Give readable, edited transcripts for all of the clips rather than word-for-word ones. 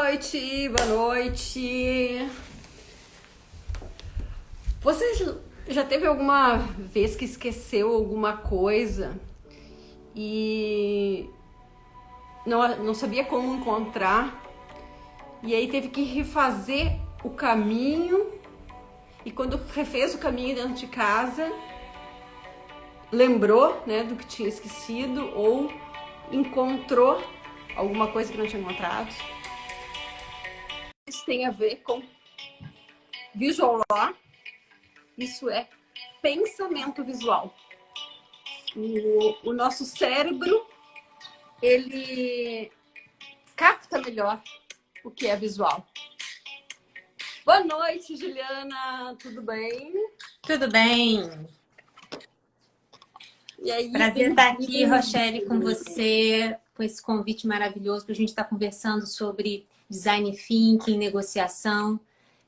noite, boa noite. Você já teve alguma vez que esqueceu alguma coisa e não sabia como encontrar e aí teve que refazer o caminho e quando refez o caminho dentro de casa, lembrou, né, do que tinha esquecido ou encontrou alguma coisa que não tinha encontrado? Isso tem a ver com visual law, isso é pensamento visual. O nosso cérebro, ele capta melhor o que é visual. Boa noite, Juliana, tudo bem? Tudo bem? E aí, Prazer estar aqui, Rochelle, com você, com esse convite maravilhoso para a gente estar conversando sobre design thinking, negociação.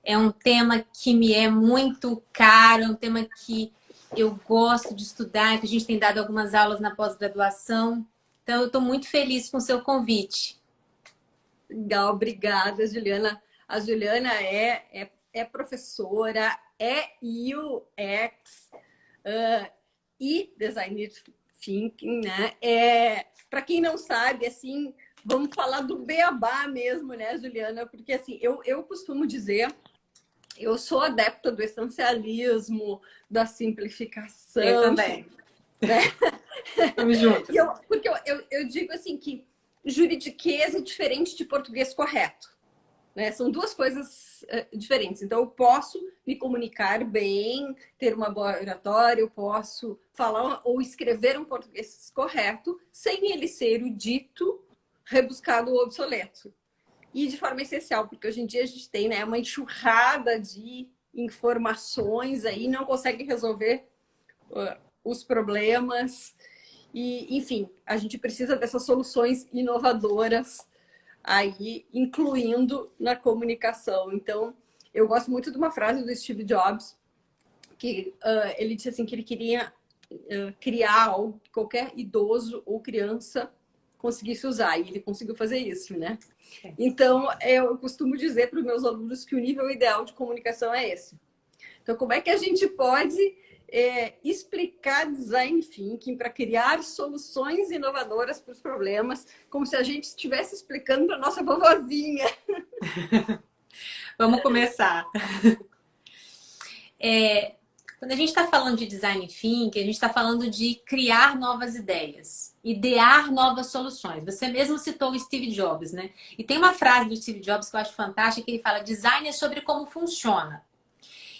É um tema que me é muito caro, é um tema que eu gosto de estudar, que a gente tem dado algumas aulas na pós-graduação. Então, eu estou muito feliz com o seu convite. Legal, obrigada, Juliana. A Juliana é professora, é UX e designer thinking, né? Para quem não sabe, assim, vamos falar do beabá mesmo, né, Juliana? Porque assim, eu costumo dizer, eu sou adepta do essencialismo, da simplificação. Eu também. Né? Vamos juntos. Porque eu digo assim que juridiquês é diferente de português correto. Né? São duas coisas diferentes. Então, eu posso me comunicar bem, ter uma boa oratória, eu posso falar ou escrever um português correto, sem ele ser o dito, rebuscado ou obsoleto. E de forma essencial, porque hoje em dia a gente tem, né, uma enxurrada de informações aí, não consegue resolver os problemas. E, enfim, a gente precisa dessas soluções inovadoras aí, incluindo na comunicação. Então, eu gosto muito de uma frase do Steve Jobs, que ele disse assim, que ele queria criar algo que qualquer idoso ou criança conseguisse usar, e ele conseguiu fazer isso, né? Então, eu costumo dizer para os meus alunos que o nível ideal de comunicação é esse. Então, como é que a gente pode explicar design thinking para criar soluções inovadoras para os problemas, como se a gente estivesse explicando para nossa vovozinha? Vamos começar. Quando a gente está falando de design thinking, a gente está falando de criar novas ideias, idear novas soluções. Você mesmo citou o Steve Jobs, né? E tem uma frase do Steve Jobs que eu acho fantástica, que ele fala: design é sobre como funciona.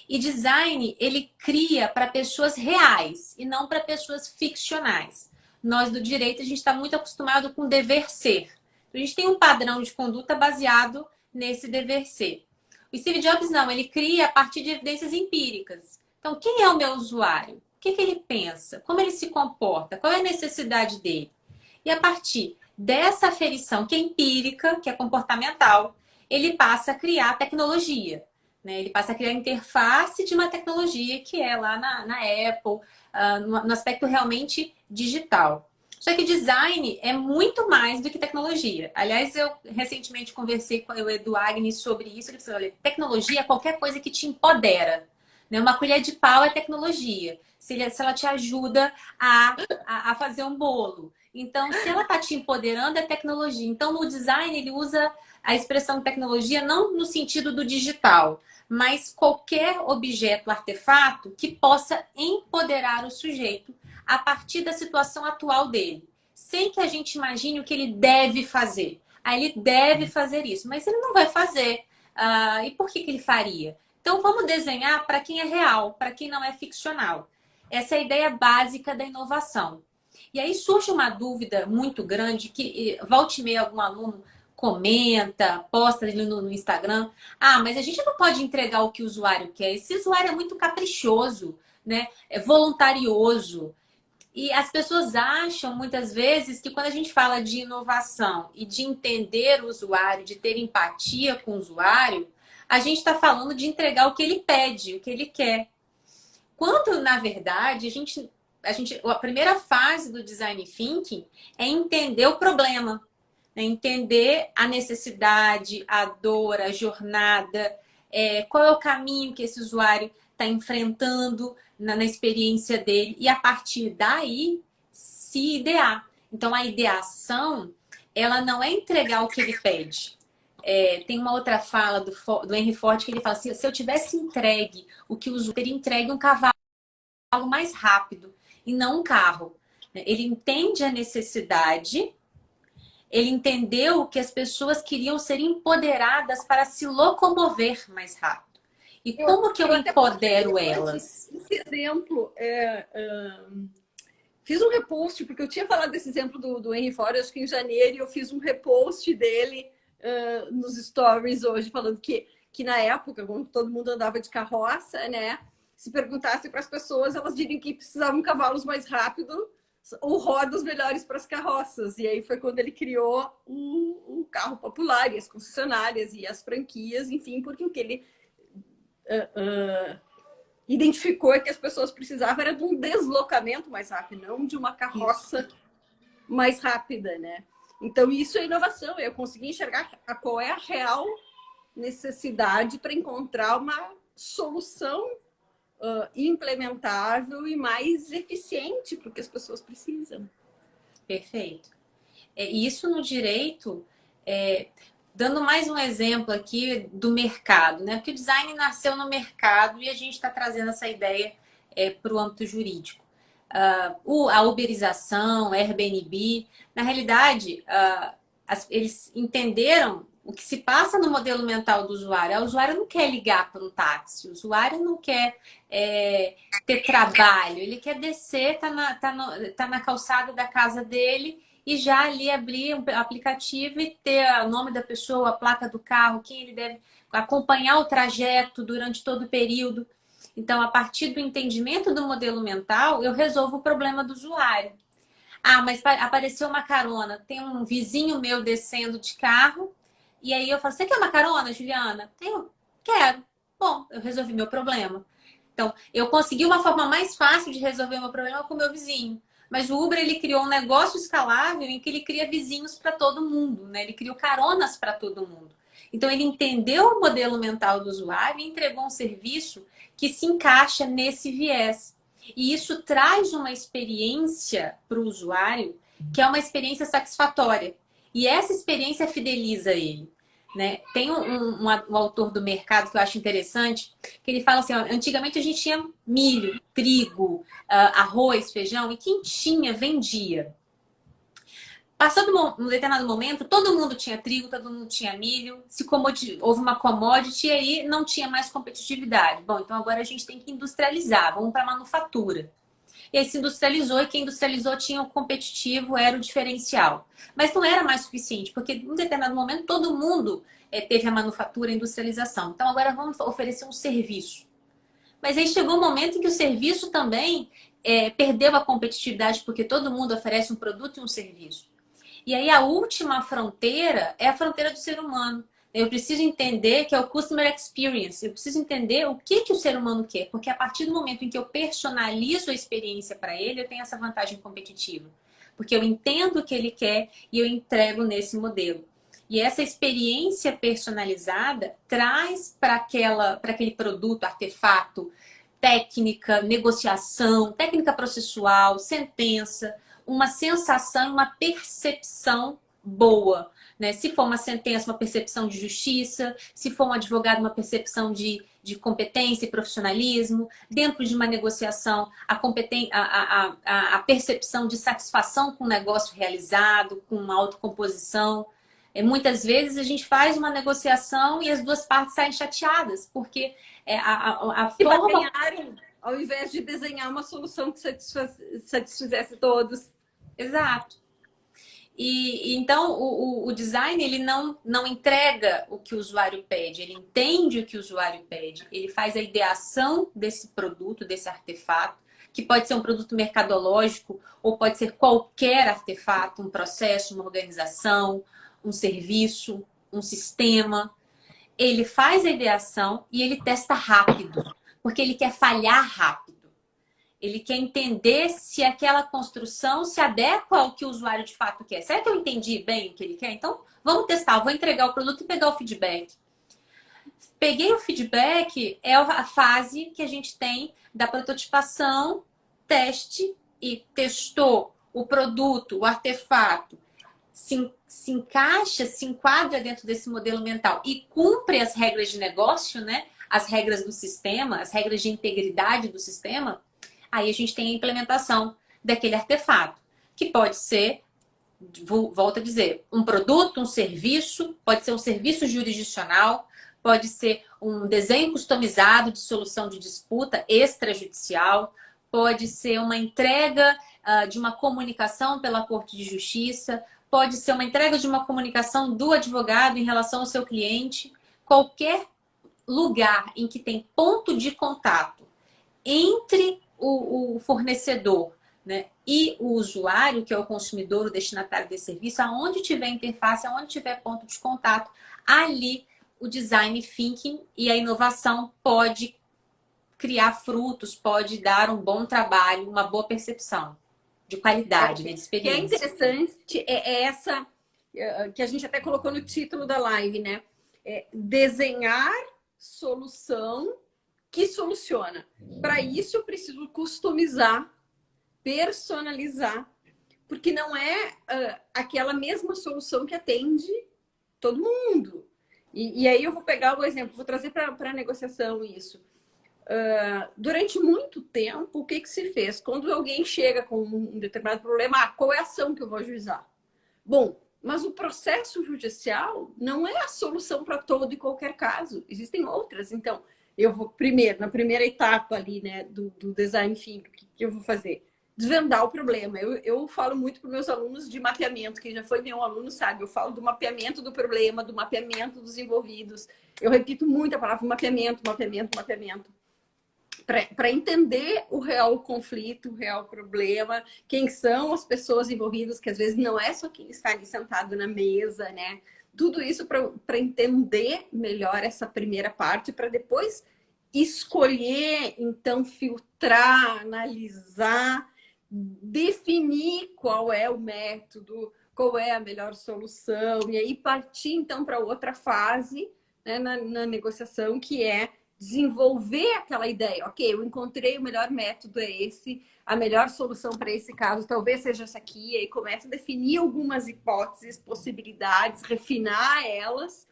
E design, ele cria para pessoas reais e não para pessoas ficcionais. Nós do direito, a gente está muito acostumado com dever ser. A gente tem um padrão de conduta baseado nesse dever ser. O Steve Jobs não, ele cria a partir de evidências empíricas. Então, quem é o meu usuário? O que ele pensa? Como ele se comporta? Qual é a necessidade dele? E a partir dessa aferição que é empírica, que é comportamental, ele passa a criar tecnologia. Né? Ele passa a criar a interface de uma tecnologia que é lá na Apple, no aspecto realmente digital. Só que design é muito mais do que tecnologia. Aliás, eu recentemente conversei com o Edu Agnes sobre isso. Ele disse: olha, tecnologia é qualquer coisa que te empodera. Né? Uma colher de pau é tecnologia. Se ela te ajuda a fazer um bolo. Então, se ela está te empoderando, é tecnologia. Então, no design, ele usa a expressão tecnologia não no sentido do digital, mas qualquer objeto, artefato que possa empoderar o sujeito a partir da situação atual dele, sem que a gente imagine o que ele deve fazer. Ele deve fazer isso, mas ele não vai fazer. E por que ele faria? Então, vamos desenhar para quem é real, para quem não é ficcional. Essa é a ideia básica da inovação. E aí surge uma dúvida muito grande que volta e meia algum aluno comenta, posta ali no Instagram. Mas a gente não pode entregar o que o usuário quer. Esse usuário é muito caprichoso, né? É voluntarioso. E as pessoas acham, muitas vezes, que quando a gente fala de inovação e de entender o usuário, de ter empatia com o usuário, a gente está falando de entregar o que ele pede, o que ele quer. Quando, na verdade, a primeira fase do design thinking é entender o problema. né? Entender a necessidade, a dor, a jornada, qual é o caminho que esse usuário está enfrentando na experiência dele e a partir daí se idear. Então a ideação, ela não é entregar o que ele pede. Tem uma outra fala do Henry Ford que ele fala assim, se eu tivesse entregue o que o usuário teria entregue um cavalo mais rápido e não um carro. Ele entende a necessidade, ele entendeu que as pessoas queriam ser empoderadas para se locomover mais rápido. E como que eu empodero elas? Esse exemplo, fiz um repost, porque eu tinha falado desse exemplo do Henry Ford, acho que em janeiro, e eu fiz um repost dele nos stories hoje, falando que na época, quando todo mundo andava de carroça, né? Se perguntasse para as pessoas, elas diriam que precisavam de cavalos mais rápidos ou rodas melhores para as carroças. E aí foi quando ele criou o carro popular, e as concessionárias, e as franquias, enfim, porque o que ele identificou é que as pessoas precisavam era de um deslocamento mais rápido, não de uma carroça mais rápida, né? Então, isso é inovação. Eu consegui enxergar qual é a real necessidade para encontrar uma solução implementável e mais eficiente para o que as pessoas precisam. Perfeito. Isso no direito, dando mais um exemplo aqui do mercado, né? Porque o design nasceu no mercado e a gente está trazendo essa ideia para o âmbito jurídico. A uberização, Airbnb, na realidade, eles entenderam o que se passa no modelo mental do usuário. O usuário não quer ligar para um táxi, o usuário não quer ter trabalho, ele quer descer, tá na calçada da casa dele e já ali abrir um aplicativo e ter o nome da pessoa, a placa do carro, quem ele deve acompanhar o trajeto durante todo o período. Então, a partir do entendimento do modelo mental, eu resolvo o problema do usuário. Mas apareceu uma carona. Tem um vizinho meu descendo de carro. E aí eu falo, você quer uma carona, Juliana? Eu quero. Bom, eu resolvi meu problema. Então, eu consegui uma forma mais fácil de resolver meu problema com o meu vizinho. Mas o Uber, ele criou um negócio escalável em que ele cria vizinhos para todo mundo, né? Ele criou caronas para todo mundo. Então, ele entendeu o modelo mental do usuário e entregou um serviço que se encaixa nesse viés. E isso traz uma experiência para o usuário que é uma experiência satisfatória. E essa experiência fideliza ele. Né? Tem um autor do mercado que eu acho interessante, que ele fala assim, ó, antigamente a gente tinha milho, trigo, arroz, feijão, e quem tinha, vendia. Passando um determinado momento, todo mundo tinha trigo, todo mundo tinha milho, houve uma commodity e aí não tinha mais competitividade. Bom, então agora a gente tem que industrializar, vamos para a manufatura. E aí se industrializou e quem industrializou tinha o competitivo, era o diferencial. Mas não era mais suficiente, porque em um determinado momento todo mundo teve a manufatura, a industrialização. Então agora vamos oferecer um serviço. Mas aí chegou um momento em que o serviço também perdeu a competitividade, porque todo mundo oferece um produto e um serviço. E aí a última fronteira é a fronteira do ser humano. Eu preciso entender que é o Customer Experience. Eu preciso entender o que o ser humano quer. Porque a partir do momento em que eu personalizo a experiência para ele, eu tenho essa vantagem competitiva. Porque eu entendo o que ele quer e eu entrego nesse modelo. E essa experiência personalizada traz para aquele produto, artefato, técnica, negociação, técnica processual, sentença, uma sensação, uma percepção boa. Né? Se for uma sentença, uma percepção de justiça, se for um advogado, uma percepção de competência e profissionalismo, dentro de uma negociação, a percepção de satisfação com o negócio realizado, com uma autocomposição. Muitas vezes a gente faz uma negociação e as duas partes saem chateadas, porque a forma... Ao invés de desenhar uma solução que satisfizesse todos. Exato. E então o design ele não entrega o que o usuário pede, ele entende o que o usuário pede, ele faz a ideação desse produto, desse artefato, que pode ser um produto mercadológico ou pode ser qualquer artefato, um processo, uma organização, um serviço, um sistema. Ele faz a ideação e ele testa rápido, porque ele quer falhar rápido. Ele quer entender se aquela construção se adequa ao que o usuário de fato quer. Será que eu entendi bem o que ele quer? Então, vamos testar. Eu vou entregar o produto e pegar o feedback. Peguei o feedback, é a fase que a gente tem da prototipação, teste e testou o produto, o artefato, se encaixa, se enquadra dentro desse modelo mental e cumpre as regras de negócio, né? As regras do sistema, as regras de integridade do sistema. Aí a gente tem a implementação daquele artefato, que pode ser, volto a dizer, um produto, um serviço, pode ser um serviço jurisdicional, pode ser um desenho customizado de solução de disputa extrajudicial, pode ser uma entrega de uma comunicação pela Corte de Justiça, pode ser uma entrega de uma comunicação do advogado em relação ao seu cliente. Qualquer lugar em que tem ponto de contato entre o fornecedor, né, e o usuário, que é o consumidor, o destinatário desse serviço, aonde tiver interface, aonde tiver ponto de contato, ali o design thinking e a inovação pode criar frutos, pode dar um bom trabalho, uma boa percepção de qualidade, né, de experiência. O que é interessante é essa que a gente até colocou no título da live, né? Desenhar solução que soluciona. Para isso eu preciso customizar, personalizar, porque não é aquela mesma solução que atende todo mundo. E aí eu vou pegar o exemplo, vou trazer para a negociação isso. Durante muito tempo, o que se fez? Quando alguém chega com um determinado problema, qual é a ação que eu vou ajuizar? Bom, mas o processo judicial não é a solução para todo e qualquer caso. Existem outras. Então, eu vou primeiro, na primeira etapa ali, né, do design thinking, o que eu vou fazer? Desvendar o problema. Eu falo muito para meus alunos de mapeamento, quem já foi meu aluno sabe, eu falo do mapeamento do problema, do mapeamento dos envolvidos. Eu repito muito a palavra mapeamento, mapeamento, mapeamento. Para entender o real conflito, o real problema, quem são as pessoas envolvidas, que às vezes não é só quem está ali sentado na mesa, né? Tudo isso para entender melhor essa primeira parte, para depois escolher, então, filtrar, analisar, definir qual é o método, qual é a melhor solução, e aí partir, então, para outra fase, né, na negociação, que é desenvolver aquela ideia. Ok, eu encontrei o melhor método, é esse, a melhor solução para esse caso talvez seja essa aqui, e aí começa a definir algumas hipóteses, possibilidades, refinar elas,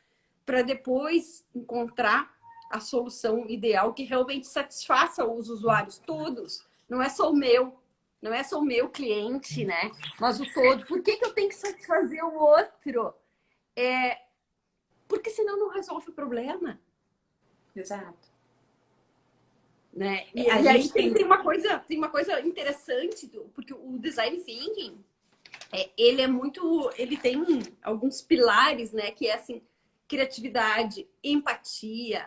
para depois encontrar a solução ideal que realmente satisfaça os usuários todos. Não é só o meu, não é só o meu cliente, né? Mas o todo. Por que eu tenho que satisfazer o outro? Porque senão não resolve o problema. Exato. Né? E aí tem uma coisa interessante, porque o design thinking, ele tem alguns pilares, né? Que é assim, criatividade, empatia,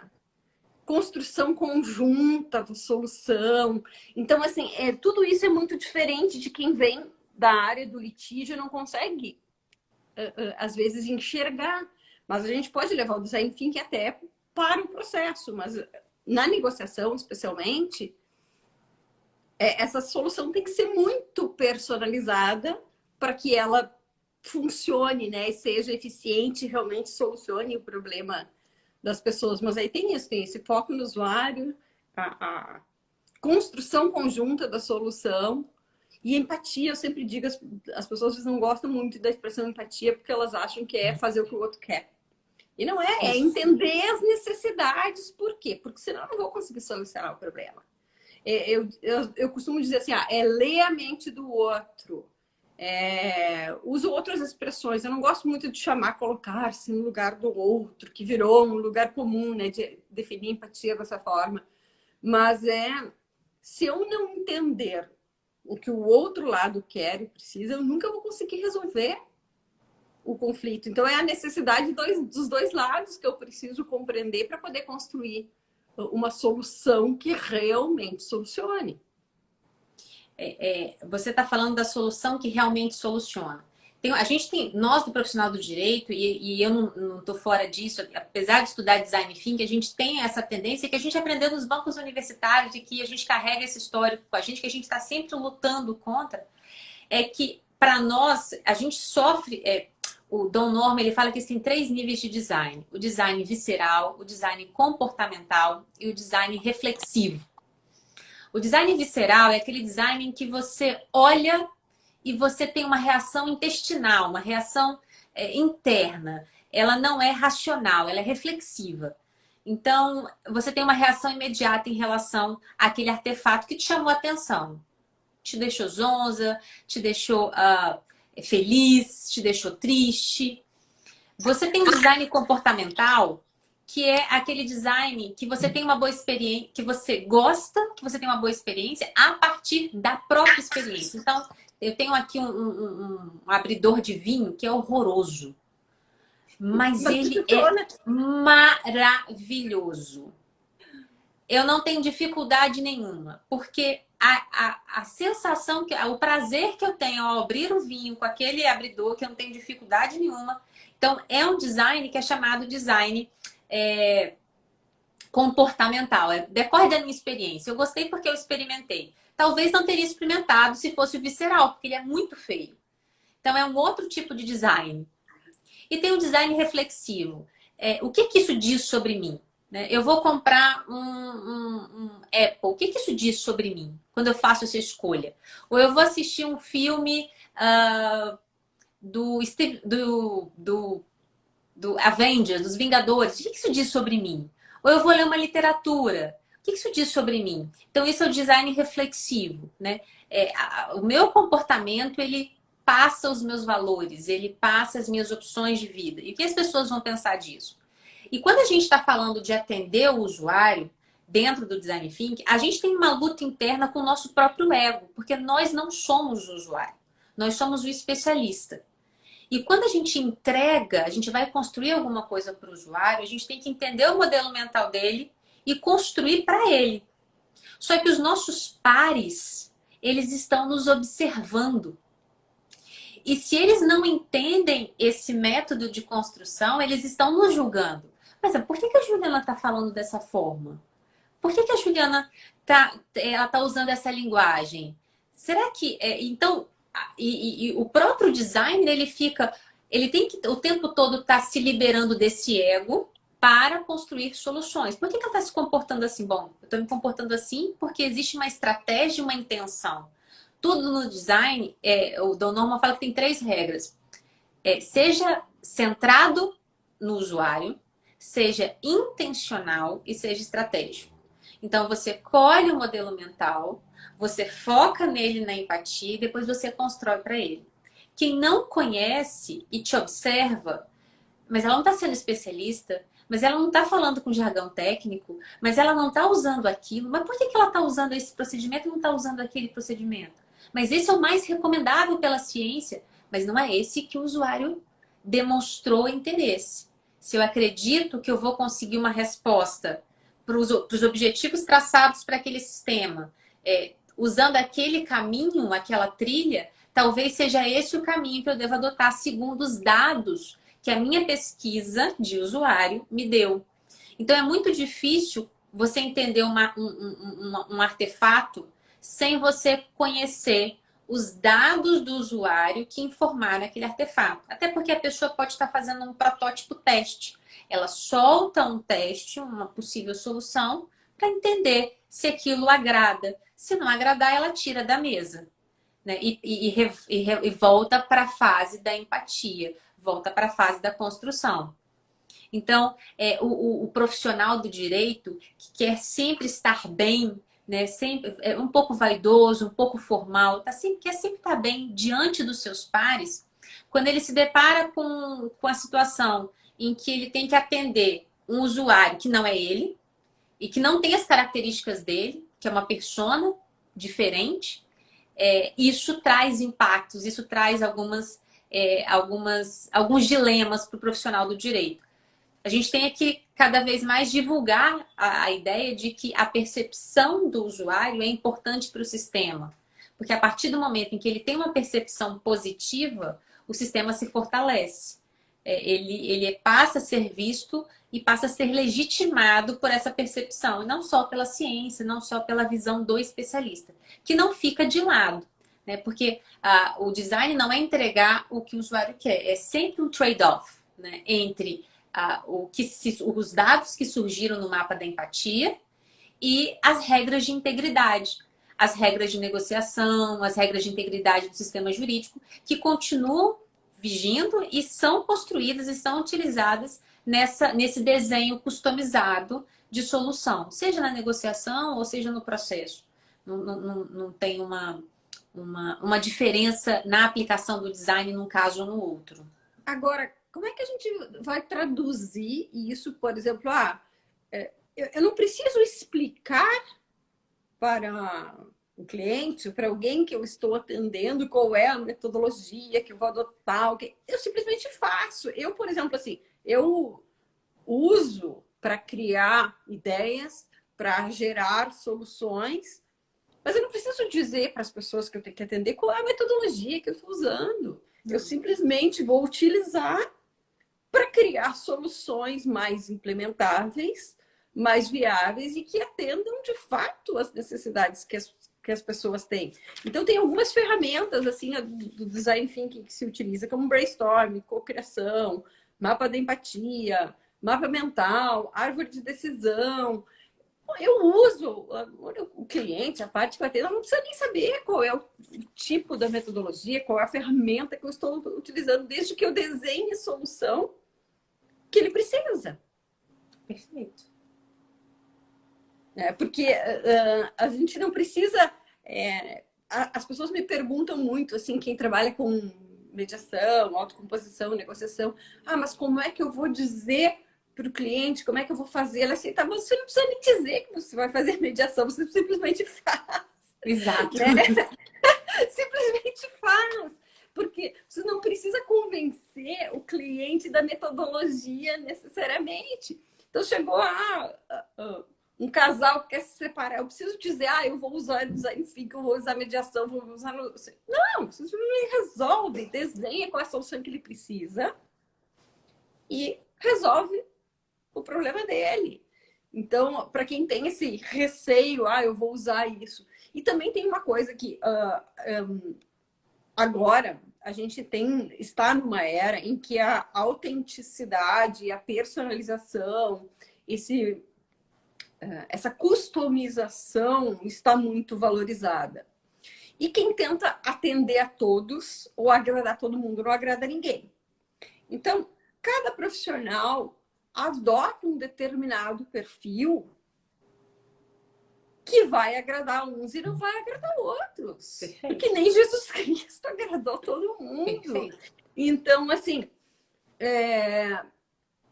construção conjunta da solução. Então, assim, tudo isso é muito diferente de quem vem da área do litígio e não consegue, às vezes, enxergar. Mas a gente pode levar o design thinking até para o processo, mas na negociação, especialmente, essa solução tem que ser muito personalizada para que ela funcione, né? E seja eficiente, realmente solucione o problema das pessoas. Mas aí tem esse foco no usuário, a construção conjunta da solução e empatia. Eu sempre digo, as pessoas não gostam muito da expressão empatia porque elas acham que é fazer o que o outro quer. E não é entender as necessidades. Por quê? Porque senão eu não vou conseguir solucionar o problema. Eu costumo dizer assim, ler a mente do outro. Uso outras expressões. Eu não gosto muito de chamar, colocar-se no lugar do outro, que virou um lugar comum, né, de definir empatia dessa forma. Mas se eu não entender o que o outro lado quer e precisa, eu nunca vou conseguir resolver o conflito. Então, é a necessidade dos dois lados que eu preciso compreender para poder construir uma solução que realmente solucione. Você está falando da solução que realmente soluciona. A gente tem, nós do profissional do direito, e eu não estou fora disso, apesar de estudar design thinking, a gente tem essa tendência que a gente aprendeu nos bancos universitários e que a gente carrega esse histórico com a gente, que a gente está sempre lutando contra, é que para nós, a gente sofre. O Don Norman ele fala que existem 3 níveis de design: o design visceral, o design comportamental e o design reflexivo. O design visceral é aquele design em que você olha e você tem uma reação intestinal, uma reação interna. Ela não é racional, ela é reflexiva. Então, você tem uma reação imediata em relação àquele artefato que te chamou a atenção. Te deixou zonza, te deixou feliz, te deixou triste. Você tem um design comportamental, que é aquele design que você tem uma boa experiência, que você gosta, que você tem uma boa experiência a partir da própria experiência. Então, eu tenho aqui um abridor de vinho que é horroroso, mas ele é maravilhoso. Eu não tenho dificuldade nenhuma, porque a sensação, o prazer que eu tenho ao abrir o vinho com aquele abridor, que eu não tenho dificuldade nenhuma. Então, é um design que é chamado design comportamental. Decorre da minha experiência. Eu gostei porque eu experimentei. Talvez não teria experimentado se fosse o visceral, porque ele é muito feio. Então, é um outro tipo de design. E tem o design reflexivo. O que isso diz sobre mim? Eu vou comprar um Apple. O que isso diz sobre mim quando eu faço essa escolha? Ou eu vou assistir um filme do Avengers, dos Vingadores. O que isso diz sobre mim? Ou eu vou ler uma literatura. O que isso diz sobre mim? Então, isso é o design reflexivo, né? O meu comportamento, ele passa os meus valores, ele passa as minhas opções de vida. E o que as pessoas vão pensar disso? E quando a gente está falando de atender o usuário dentro do design thinking, a gente tem uma luta interna com o nosso próprio ego, porque nós não somos o usuário, nós somos o especialista. E quando a gente entrega, a gente vai construir alguma coisa para o usuário, a gente tem que entender o modelo mental dele e construir para ele. Só que os nossos pares, eles estão nos observando. E se eles não entendem esse método de construção, eles estão nos julgando. Mas por que a Juliana está falando dessa forma? Por que a Juliana tá usando essa linguagem? Será que... então, o próprio designer, ele tem que o tempo todo estar se liberando desse ego para construir soluções. Por que ela está se comportando assim? Bom, eu estou me comportando assim porque existe uma estratégia, uma intenção. Tudo no design, o Don Norman fala que tem 3 regras. Seja centrado no usuário, seja intencional e seja estratégico. Então, você colhe o modelo mental, você foca nele na empatia e depois você constrói para ele. Quem não conhece e te observa, mas ela não está sendo especialista, mas ela não está falando com jargão técnico, mas ela não está usando aquilo. Mas por que ela está usando esse procedimento e não está usando aquele procedimento? Mas esse é o mais recomendável pela ciência, mas não é esse que o usuário demonstrou interesse. Se eu acredito que eu vou conseguir uma resposta para os objetivos traçados para aquele sistema, usando aquele caminho, aquela trilha, talvez seja esse o caminho que eu devo adotar segundo os dados que a minha pesquisa de usuário me deu. Então, é muito difícil você entender um artefato sem você conhecer os dados do usuário que informaram aquele artefato. Até porque a pessoa pode estar fazendo um protótipo teste. Ela solta um teste, uma possível solução, para entender se aquilo agrada. Se não agradar, ela tira da mesa, né? E volta para a fase da empatia, volta para a fase da construção. Então, o profissional do direito que quer sempre estar bem, né, sempre um pouco vaidoso, um pouco formal, quer sempre estar bem diante dos seus pares, quando ele se depara com a situação em que ele tem que atender um usuário que não é ele e que não tem as características dele, que é uma persona diferente, isso traz impactos, isso traz alguns dilemas para o profissional do direito. A gente tem que cada vez mais divulgar a ideia de que a percepção do usuário é importante para o sistema. Porque a partir do momento em que ele tem uma percepção positiva, o sistema se fortalece. Ele passa a ser visto e passa a ser legitimado por essa percepção, e não só pela ciência, não só pela visão do especialista, que não fica de lado, né? Porque o design não é entregar o que o usuário quer, é sempre um trade-off, né? Entre os dados que surgiram no mapa da empatia e as regras de integridade, as regras de negociação, as regras de integridade do sistema jurídico, que continuam vigindo e são construídas e são utilizadas nesse desenho customizado de solução, seja na negociação ou seja no processo. Não tem uma diferença na aplicação do design num caso ou no outro. Agora, como é que a gente vai traduzir isso, por exemplo, eu não preciso explicar para o cliente, para alguém que eu estou atendendo, qual é a metodologia que eu vou adotar, eu simplesmente faço. Eu, por exemplo, assim, eu uso para criar ideias, para gerar soluções, mas eu não preciso dizer para as pessoas que eu tenho que atender qual é a metodologia que eu estou usando. Eu simplesmente vou utilizar para criar soluções mais implementáveis, mais viáveis e que atendam de fato as necessidades que as pessoas têm. Então, tem algumas ferramentas assim do design thinking que se utiliza, como brainstorm, cocriação, mapa da empatia, mapa mental, árvore de decisão. Eu uso o cliente, a parte que vai ter, não precisa nem saber qual é o tipo da metodologia, qual é a ferramenta que eu estou utilizando, desde que eu desenhe a solução que ele precisa. Perfeito. Porque a gente não precisa... as pessoas me perguntam muito, assim, quem trabalha com mediação, autocomposição, negociação, mas como é que eu vou dizer para o cliente, como é que eu vou fazer ela aceitar? Você não precisa nem dizer que você vai fazer mediação, você simplesmente faz. Exato. Né? Simplesmente faz. Porque você não precisa convencer o cliente da metodologia necessariamente. Então, chegou um casal que quer se separar. Eu preciso dizer, eu vou usar design thinking, eu vou usar mediação, vou usar... Não, você resolve, desenha qual é a solução que ele precisa e resolve o problema dele. Então, para quem tem esse receio, eu vou usar isso. E também tem uma coisa que agora a gente está numa era em que a autenticidade, a personalização, essa customização está muito valorizada. E quem tenta atender a todos ou agradar todo mundo não agrada ninguém. Então, cada profissional adota um determinado perfil que vai agradar uns e não vai agradar outros. Perfeito. Porque nem Jesus Cristo agradou todo mundo. Perfeito. Então, assim,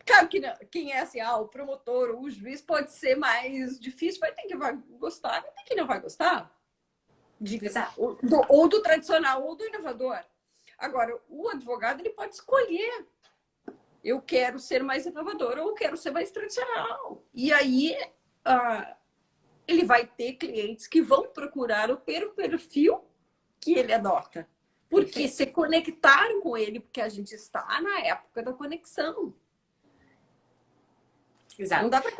claro que quem é assim, o promotor ou o juiz pode ser mais difícil, vai ter que vai gostar, vai ter que não vai gostar. Ou do tradicional ou do inovador. Agora, o advogado ele pode escolher. Eu quero ser mais inovador ou eu quero ser mais tradicional. E aí, ele vai ter clientes que vão procurar o perfil que ele adota. Porque se conectaram com ele, porque a gente está na época da conexão. Exato. Não dá para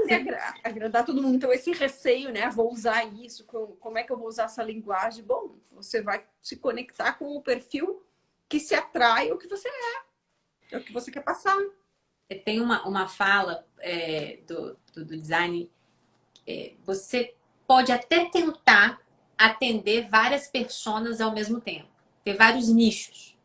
agradar todo mundo. Então, esse receio, né? Vou usar isso, como é que eu vou usar essa linguagem? Bom, você vai se conectar com o perfil que se atrai ao que você é o que você quer passar. Tem uma fala do design. Você pode até tentar atender várias personas ao mesmo tempo. Ter vários nichos.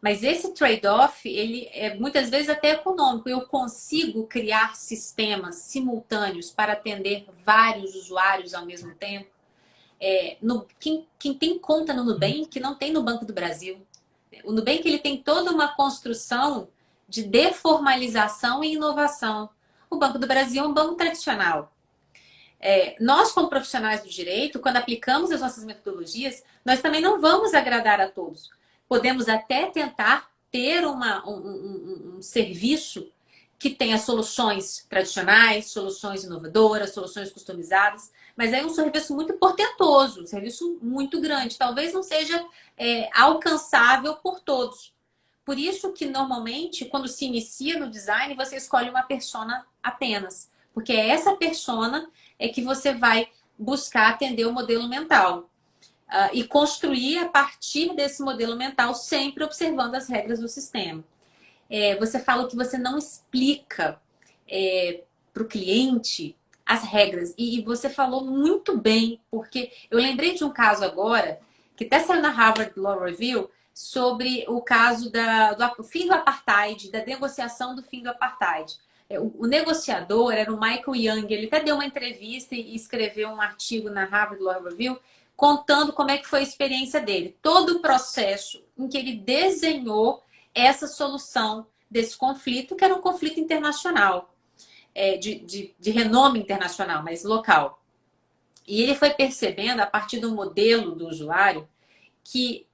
Mas esse trade-off, ele é muitas vezes até econômico. Eu consigo criar sistemas simultâneos para atender vários usuários ao mesmo tempo. Quem tem conta no Nubank não tem no Banco do Brasil. O Nubank ele tem toda uma construção de deformalização e inovação. O Banco do Brasil é um banco tradicional. Nós, como profissionais do direito, quando aplicamos as nossas metodologias, nós também não vamos agradar a todos. Podemos até tentar ter um serviço que tenha soluções tradicionais, soluções inovadoras, soluções customizadas, mas é um serviço muito portentoso, um serviço muito grande. Talvez não seja alcançável por todos. Por isso que normalmente, quando se inicia no design, você escolhe uma persona apenas. Porque essa persona é que você vai buscar atender o modelo mental. E construir a partir desse modelo mental, sempre observando as regras do sistema. Você falou que você não explica para o cliente as regras. E você falou muito bem, porque eu lembrei de um caso agora, que até saiu na Harvard Law Review, sobre o caso do fim do apartheid, da negociação do fim do apartheid. O negociador era o Michael Young, ele até deu uma entrevista e escreveu um artigo na Harvard Law Review contando como é que foi a experiência dele. Todo o processo em que ele desenhou essa solução desse conflito, que era um conflito internacional, de renome internacional, mas local. E ele foi percebendo, a partir do modelo do usuário, que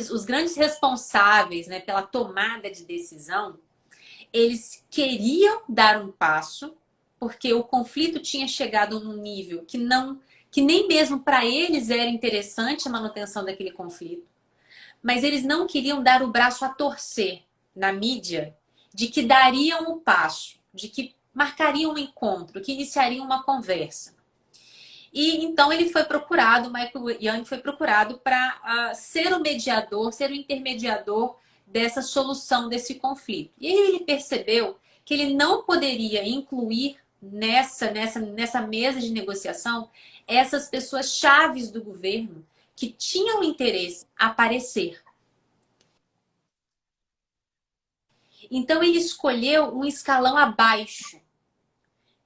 os grandes responsáveis, né, pela tomada de decisão, eles queriam dar um passo, porque o conflito tinha chegado num nível que nem mesmo para eles era interessante a manutenção daquele conflito. Mas eles não queriam dar o braço a torcer na mídia de que dariam o passo, de que marcariam um encontro, que iniciariam uma conversa. E então ele foi procurado, Michael Young foi procurado para ser o mediador, ser o intermediador dessa solução desse conflito. E ele percebeu que ele não poderia incluir nessa mesa de negociação essas pessoas chaves do governo que tinham interesse em aparecer. Então ele escolheu um escalão abaixo,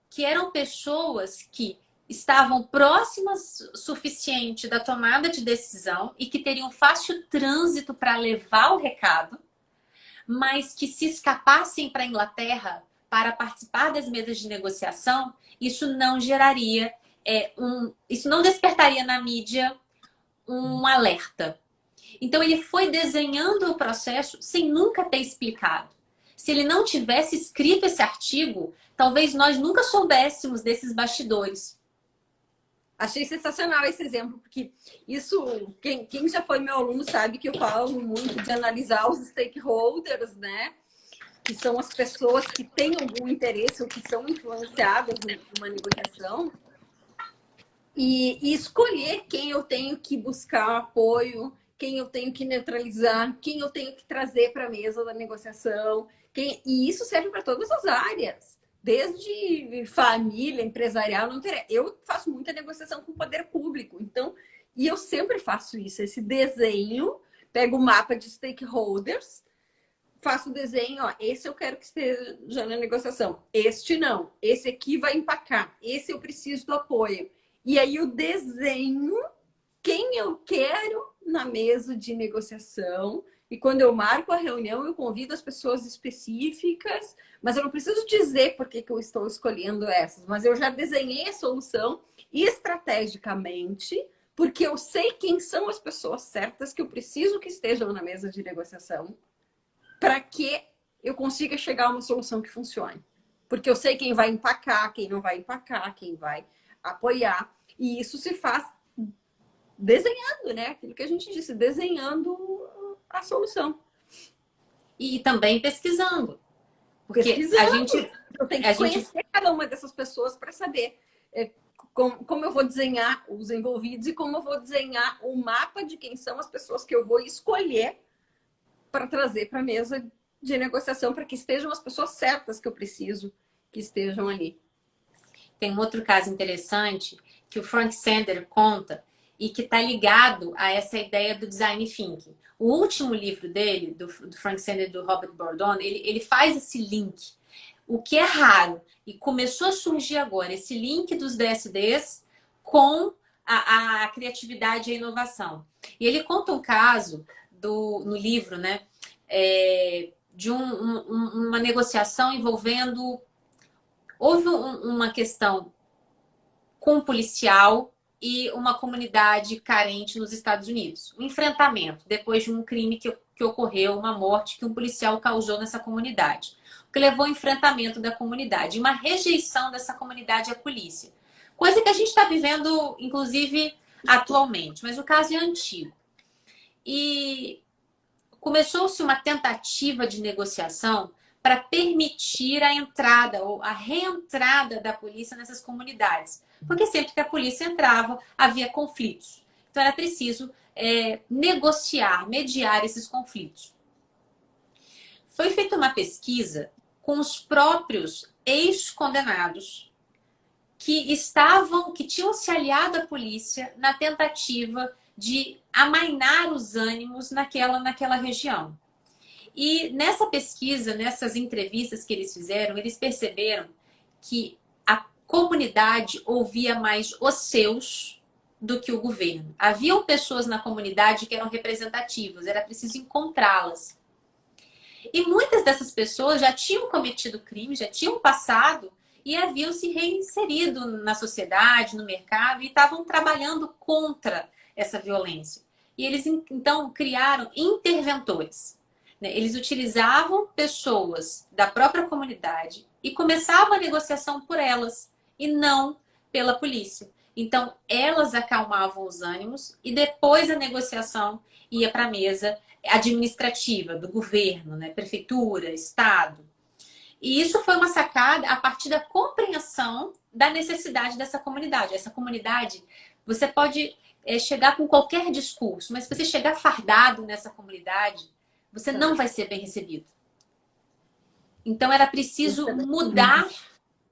que eram pessoas que estavam próximas o suficiente da tomada de decisão e que teriam fácil trânsito para levar o recado, mas que se escapassem para a Inglaterra para participar das mesas de negociação, isso não geraria, isso não despertaria na mídia um alerta. Então ele foi desenhando o processo sem nunca ter explicado. Se ele não tivesse escrito esse artigo, talvez nós nunca soubéssemos desses bastidores. Achei sensacional esse exemplo, porque isso, quem já foi meu aluno sabe que eu falo muito de analisar os stakeholders, né? Que são as pessoas que têm algum interesse ou que são influenciadas numa negociação. E escolher quem eu tenho que buscar apoio, quem eu tenho que neutralizar, quem eu tenho que trazer para a mesa da negociação. E isso serve para todas as áreas. Desde família, empresarial, não interessa. Eu faço muita negociação com o poder público, então, e eu sempre faço isso, esse desenho, pego o mapa de stakeholders, faço o desenho, ó, esse eu quero que esteja na negociação, este não, esse aqui vai empacar, esse eu preciso do apoio. E aí eu desenho quem eu quero na mesa de negociação. E quando eu marco a reunião, eu convido as pessoas específicas, mas eu não preciso dizer por que eu estou escolhendo essas, mas eu já desenhei a solução estrategicamente, porque eu sei quem são as pessoas certas que eu preciso que estejam na mesa de negociação para que eu consiga chegar a uma solução que funcione. Porque eu sei quem vai empacar, quem não vai empacar, quem vai apoiar. E isso se faz desenhando, né? Aquilo que a gente disse, desenhando a solução. E também pesquisando. Porque eu tenho que conhecer cada uma dessas pessoas para saber como eu vou desenhar os envolvidos e como eu vou desenhar o mapa de quem são as pessoas que eu vou escolher para trazer para a mesa de negociação, para que estejam as pessoas certas que eu preciso que estejam ali. Tem um outro caso interessante que o Frank Sender conta e que está ligado a essa ideia do design thinking. O último livro dele, do Frank Sender e do Robert Bordone, ele faz esse link. O que é raro, e começou a surgir agora, esse link dos DSDs com a criatividade e a inovação. E ele conta um caso no livro, né, de uma negociação envolvendo... Houve uma questão com um policial e uma comunidade carente nos Estados Unidos. Um enfrentamento depois de um crime que ocorreu, uma morte que um policial causou nessa comunidade. O que levou ao enfrentamento da comunidade, uma rejeição dessa comunidade à polícia. Coisa que a gente está vivendo, inclusive, atualmente. Mas o caso é antigo. E começou-se uma tentativa de negociação para permitir a entrada ou a reentrada da polícia nessas comunidades. Porque sempre que a polícia entrava, havia conflitos. Então era preciso negociar, mediar esses conflitos. Foi feita uma pesquisa com os próprios ex-condenados que tinham se aliado à polícia na tentativa de amainar os ânimos naquela região. E nessa pesquisa, nessas entrevistas que eles fizeram, eles perceberam que a comunidade ouvia mais os seus do que o governo. Haviam pessoas na comunidade que eram representativas, era preciso encontrá-las. E muitas dessas pessoas já tinham cometido crime, já tinham passado e haviam se reinserido na sociedade, no mercado e estavam trabalhando contra essa violência. E eles então criaram interventores. Eles utilizavam pessoas da própria comunidade e começavam a negociação por elas e não pela polícia. Então, elas acalmavam os ânimos e depois a negociação ia para a mesa administrativa do governo, né? Prefeitura, estado. E isso foi uma sacada a partir da compreensão da necessidade dessa comunidade. Essa comunidade, você pode chegar com qualquer discurso, mas se você chegar fardado nessa comunidade, você não vai ser bem recebido. Então, era preciso mudar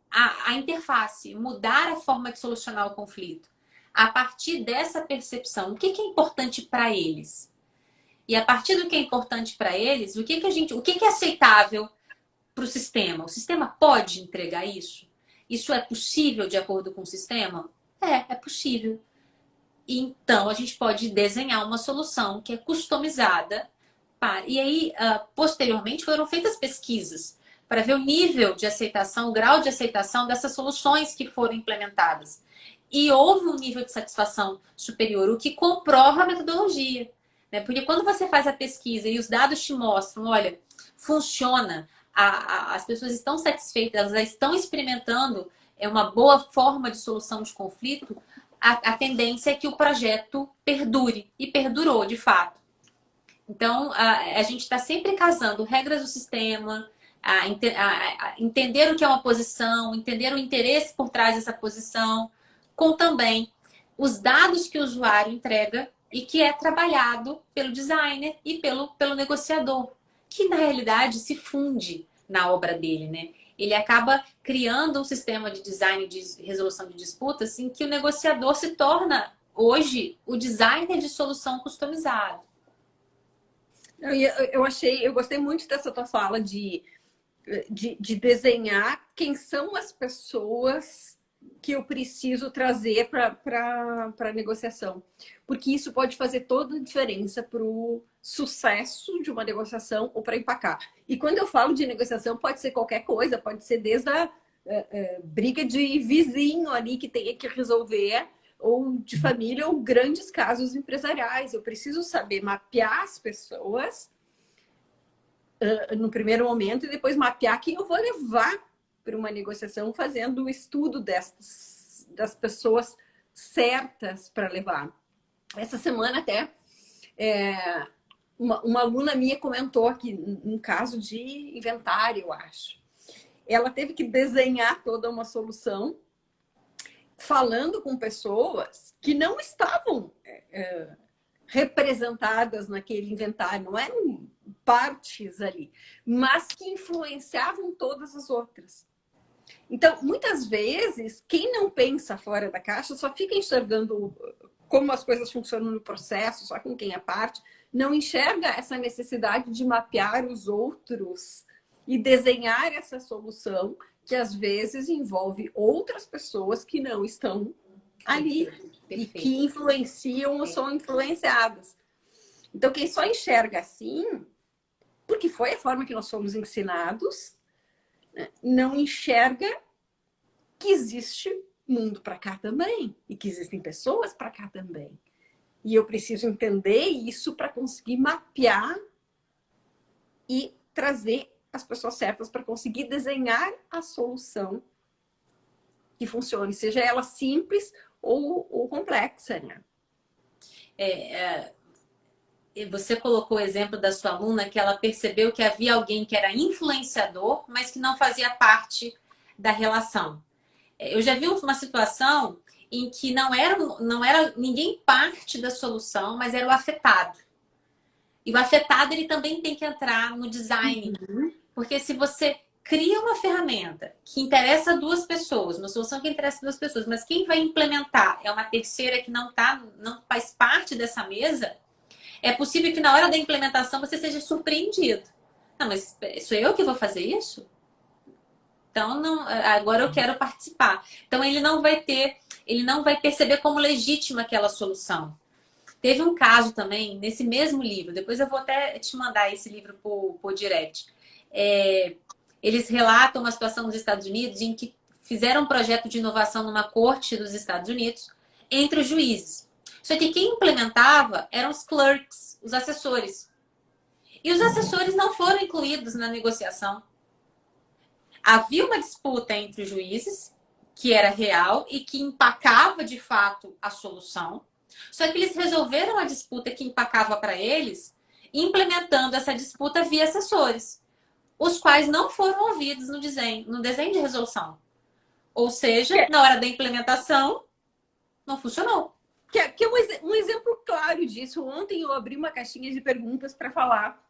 a interface, mudar a forma de solucionar o conflito. A partir dessa percepção, o que é importante para eles? E a partir do que é importante para eles, o que é aceitável para o sistema? O sistema pode entregar isso? Isso é possível de acordo com o sistema? É possível. Então, a gente pode desenhar uma solução que é customizada. E aí, posteriormente, foram feitas pesquisas para ver o nível de aceitação, o grau de aceitação dessas soluções que foram implementadas. E houve um nível de satisfação superior, o que comprova a metodologia. Né? Porque quando você faz a pesquisa e os dados te mostram, olha, funciona, as pessoas estão satisfeitas, elas já estão experimentando uma boa forma de solução de conflito, a tendência é que o projeto perdure. E perdurou, de fato. Então, a gente está sempre casando regras do sistema, entender o que é uma posição, entender o interesse por trás dessa posição, com também os dados que o usuário entrega e que é trabalhado pelo designer e pelo negociador, que na realidade se funde na obra dele, né? Ele acaba criando um sistema de design de resolução de disputas em que o negociador se torna, hoje, o designer de solução customizado. Eu gostei muito dessa tua fala de desenhar quem são as pessoas que eu preciso trazer para a negociação. Porque isso pode fazer toda a diferença para o sucesso de uma negociação ou para empacar. E quando eu falo de negociação, pode ser qualquer coisa, pode ser desde a briga de vizinho ali que tem que resolver, ou de família, ou grandes casos empresariais. Eu preciso saber mapear as pessoas no primeiro momento e depois mapear quem eu vou levar para uma negociação, fazendo o estudo das pessoas certas para levar. Essa semana até uma aluna minha comentou aqui um caso de inventário, eu acho. Ela teve que desenhar toda uma solução falando com pessoas que não estavam representadas naquele inventário, não eram partes ali, mas que influenciavam todas as outras. Então, muitas vezes, quem não pensa fora da caixa só fica enxergando como as coisas funcionam no processo, só com quem é parte, não enxerga essa necessidade de mapear os outros e desenhar essa solução que às vezes envolve outras pessoas que não estão ali. Perfeito. E que influenciam ou são influenciadas. Então, quem só enxerga assim, porque foi a forma que nós fomos ensinados, né, não enxerga que existe mundo para cá também e que existem pessoas para cá também. E eu preciso entender isso para conseguir mapear e trazer as pessoas certas para conseguir desenhar a solução que funcione, seja ela simples ou complexa, né? você colocou o exemplo da sua aluna que ela percebeu que havia alguém que era influenciador, mas que não fazia parte da relação. Eu já vi uma situação em que não era ninguém parte da solução, mas era o afetado. E o afetado, ele também tem que entrar no design. Porque se você cria uma ferramenta que interessa duas pessoas, uma solução que interessa duas pessoas, mas quem vai implementar é uma terceira que não faz parte dessa mesa, é possível que na hora da implementação você seja surpreendido. Não, mas sou eu que vou fazer isso? Então, não, agora eu quero participar. Então, ele não vai perceber como legítima aquela solução. Teve um caso também, nesse mesmo livro, depois eu vou até te mandar esse livro por direct. Eles relatam uma situação nos Estados Unidos em que fizeram um projeto de inovação numa corte dos Estados Unidos entre os juízes. Só que quem implementava eram os clerks, os assessores. E os assessores não foram incluídos na negociação. Havia uma disputa entre os juízes, que era real e que empacava de fato a solução. Só que eles resolveram a disputa que empacava para eles, implementando essa disputa via assessores, os quais não foram ouvidos no desenho de resolução. Ou seja, na hora da implementação, não funcionou. Que é um exemplo claro disso. Ontem eu abri uma caixinha de perguntas para falar.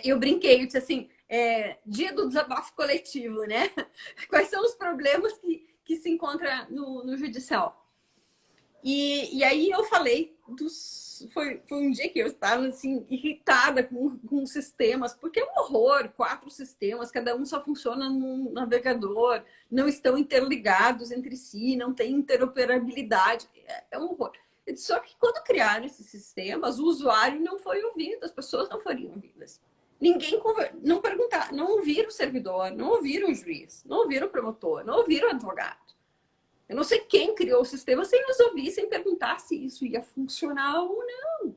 Eu brinquei, eu disse assim, dia do desabafo coletivo, né? Quais são os problemas que se encontra no judicial? E aí eu falei foi um dia que eu estava assim, irritada com sistemas, porque é um horror, 4 sistemas, cada um só funciona num navegador, não estão interligados entre si, não tem interoperabilidade, é um horror. Só que quando criaram esses sistemas, o usuário não foi ouvido, as pessoas não foram ouvidas. Ninguém não perguntar, não ouviram o servidor, não ouviram o juiz, não ouviram o promotor, não ouviram o advogado. Eu não sei quem criou o sistema sem nos ouvir, sem perguntar se isso ia funcionar ou não.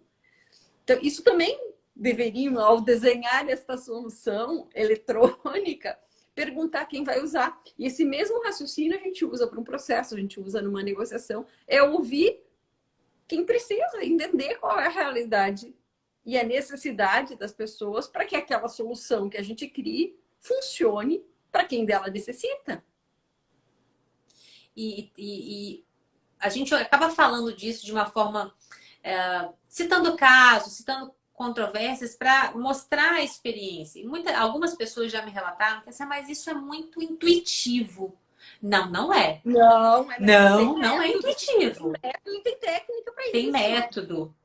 Então, isso também deveriam, ao desenhar esta solução eletrônica, perguntar quem vai usar. E esse mesmo raciocínio a gente usa para um processo, a gente usa numa negociação. É ouvir quem precisa, entender qual é a realidade e a necessidade das pessoas para que aquela solução que a gente crie funcione para quem dela necessita. E a gente acaba falando disso de uma forma, citando casos, citando controvérsias para mostrar a experiência. E algumas pessoas já me relataram que assim, mas isso é muito intuitivo. Não, não é. Não é intuitivo. Tem técnica para isso. Tem método.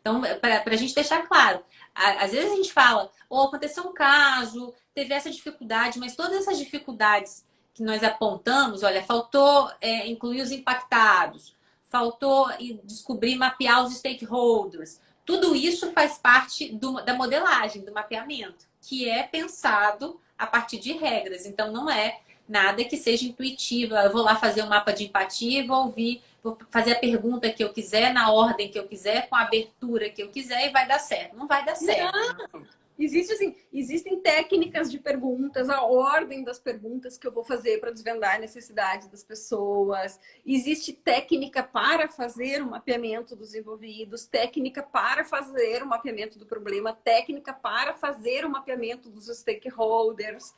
Então, para a gente deixar claro, às vezes a gente fala, aconteceu um caso, teve essa dificuldade, mas todas essas dificuldades que nós apontamos, olha, faltou incluir os impactados, faltou descobrir, mapear os stakeholders. Tudo isso faz parte da modelagem, do mapeamento, que é pensado a partir de regras. Então, não é nada que seja intuitivo. Eu vou lá fazer um mapa de empatia e vou fazer a pergunta que eu quiser, na ordem que eu quiser, com a abertura que eu quiser e vai dar certo. Não vai dar certo. Não. Existem técnicas de perguntas, a ordem das perguntas que eu vou fazer para desvendar a necessidade das pessoas. Existe técnica para fazer o mapeamento dos envolvidos, técnica para fazer o mapeamento do problema, técnica para fazer o mapeamento dos stakeholders.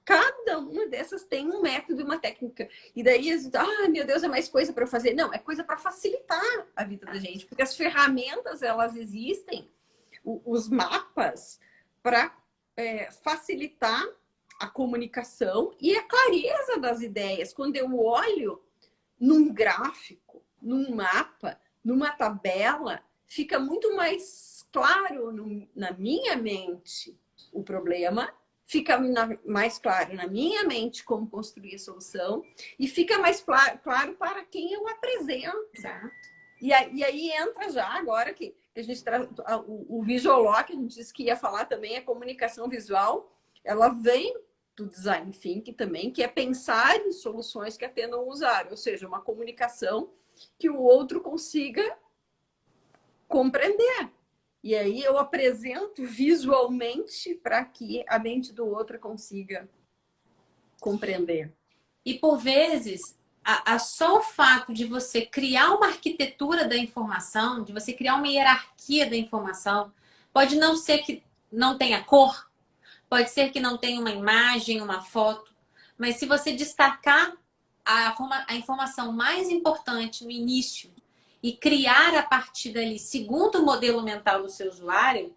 Cada uma dessas tem um método e uma técnica. E daí, meu Deus, é mais coisa para eu fazer. Não, é coisa para facilitar a vida da gente, porque as ferramentas, elas existem, os mapas, para facilitar a comunicação e a clareza das ideias. Quando eu olho num gráfico, num mapa, numa tabela, fica muito mais claro na minha mente o problema, fica mais claro na minha mente como construir a solução e fica mais claro para quem eu apresento. Exato. E aí entra já agora que a gente traz o Visualog, que a gente disse que ia falar também, a comunicação visual, ela vem do design thinking também, que é pensar em soluções que atendam o usuário, ou seja, uma comunicação que o outro consiga compreender. E aí eu apresento visualmente para que a mente do outro consiga compreender. E por vezes Só o fato de você criar uma arquitetura da informação, de você criar uma hierarquia da informação, pode não ser que não tenha cor, pode ser que não tenha uma imagem, uma foto, mas se você destacar a informação mais importante no início e criar a partir dali, segundo o modelo mental do seu usuário,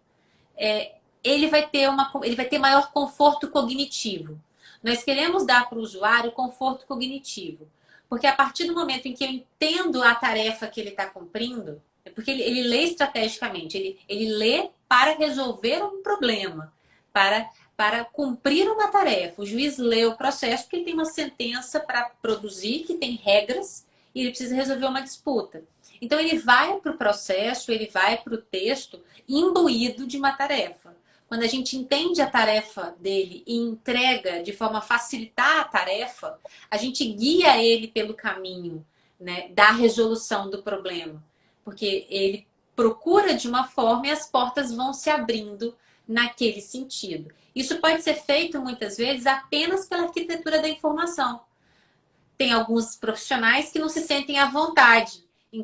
ele vai ter maior conforto cognitivo. Nós queremos dar para o usuário conforto cognitivo. Porque a partir do momento em que eu entendo a tarefa que ele está cumprindo, porque ele lê estrategicamente, ele lê para resolver um problema, para cumprir uma tarefa. O juiz lê o processo porque ele tem uma sentença para produzir, que tem regras, e ele precisa resolver uma disputa. Então ele vai para o processo, ele vai para o texto imbuído de uma tarefa. Quando a gente entende a tarefa dele e entrega de forma a facilitar a tarefa, a gente guia ele pelo caminho, né, da resolução do problema. Porque ele procura de uma forma e as portas vão se abrindo naquele sentido. Isso pode ser feito muitas vezes apenas pela arquitetura da informação. Tem alguns profissionais que não se sentem à vontade em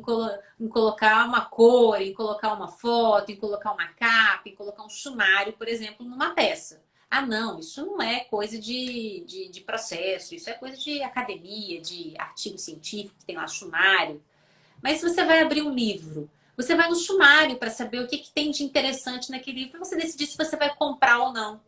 colocar uma cor, em colocar uma foto, em colocar uma capa, em colocar um sumário, por exemplo, numa peça. Ah, não, isso não é coisa de processo, isso é coisa de academia, de artigo científico, que tem lá sumário. Mas se você vai abrir um livro, você vai no sumário para saber o que tem de interessante naquele livro, para você decidir se você vai comprar ou não.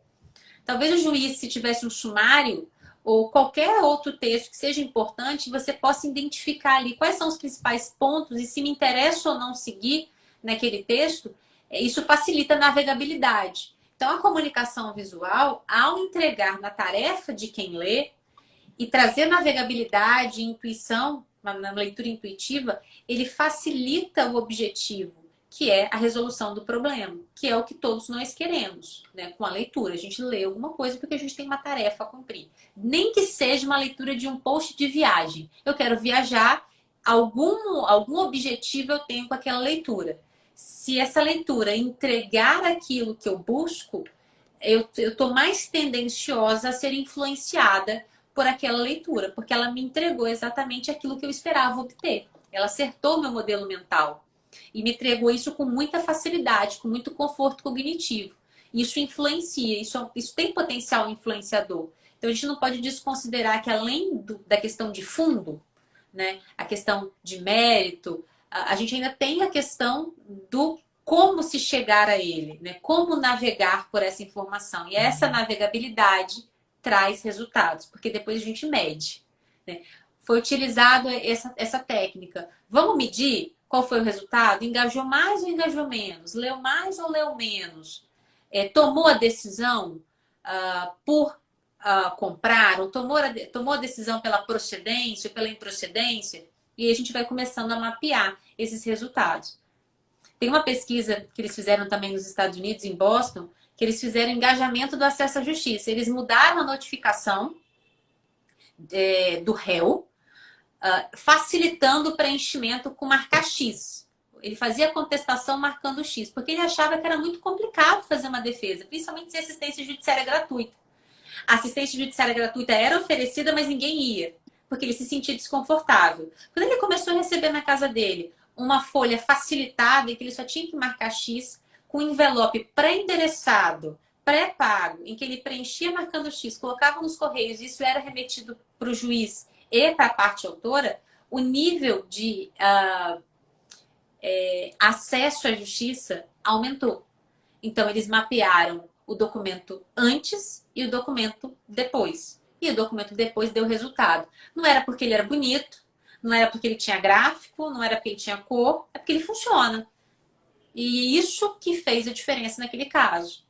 Talvez o juiz, se tivesse um sumário, ou qualquer outro texto que seja importante, você possa identificar ali quais são os principais pontos e se me interessa ou não seguir naquele texto, isso facilita a navegabilidade. Então, a comunicação visual, ao entregar na tarefa de quem lê e trazer navegabilidade e intuição, na leitura intuitiva, ele facilita o objetivo, que é a resolução do problema, que é o que todos nós queremos, né? Com a leitura. A gente lê alguma coisa porque a gente tem uma tarefa a cumprir. Nem que seja uma leitura de um post de viagem. Eu quero viajar, algum objetivo eu tenho com aquela leitura. Se essa leitura entregar aquilo que eu busco, eu estou mais tendenciosa a ser influenciada por aquela leitura, porque ela me entregou exatamente aquilo que eu esperava obter. Ela acertou meu modelo mental. E me entregou isso com muita facilidade, com muito conforto cognitivo. Isso influencia, isso tem potencial influenciador. Então a gente não pode desconsiderar que além da questão de fundo, né, a questão de mérito, a gente ainda tem a questão do como se chegar a ele, né, como navegar por essa informação. E essa navegabilidade traz resultados, porque depois a gente mede, né? Foi utilizado essa técnica. Vamos medir? Qual foi o resultado? Engajou mais ou engajou menos? Leu mais ou leu menos? Tomou a decisão por comprar? Ou tomou a decisão pela procedência ou pela improcedência? E a gente vai começando a mapear esses resultados. Tem uma pesquisa que eles fizeram também nos Estados Unidos, em Boston, que eles fizeram engajamento do acesso à justiça. Eles mudaram a notificação do réu, facilitando o preenchimento com marcar X. Ele fazia a contestação marcando X, porque ele achava que era muito complicado fazer uma defesa, principalmente se a assistência judiciária é gratuita. A assistência judiciária gratuita era oferecida, mas ninguém ia, porque ele se sentia desconfortável. Quando ele começou a receber na casa dele uma folha facilitada, em que ele só tinha que marcar X, com envelope pré-endereçado, pré-pago, em que ele preenchia marcando X, colocava nos correios, isso era remetido para o juiz e para a parte autora, o nível de acesso à justiça aumentou. Então, eles mapearam o documento antes e o documento depois. E o documento depois deu resultado. Não era porque ele era bonito, não era porque ele tinha gráfico, não era porque ele tinha cor, é porque ele funciona. E isso que fez a diferença naquele caso.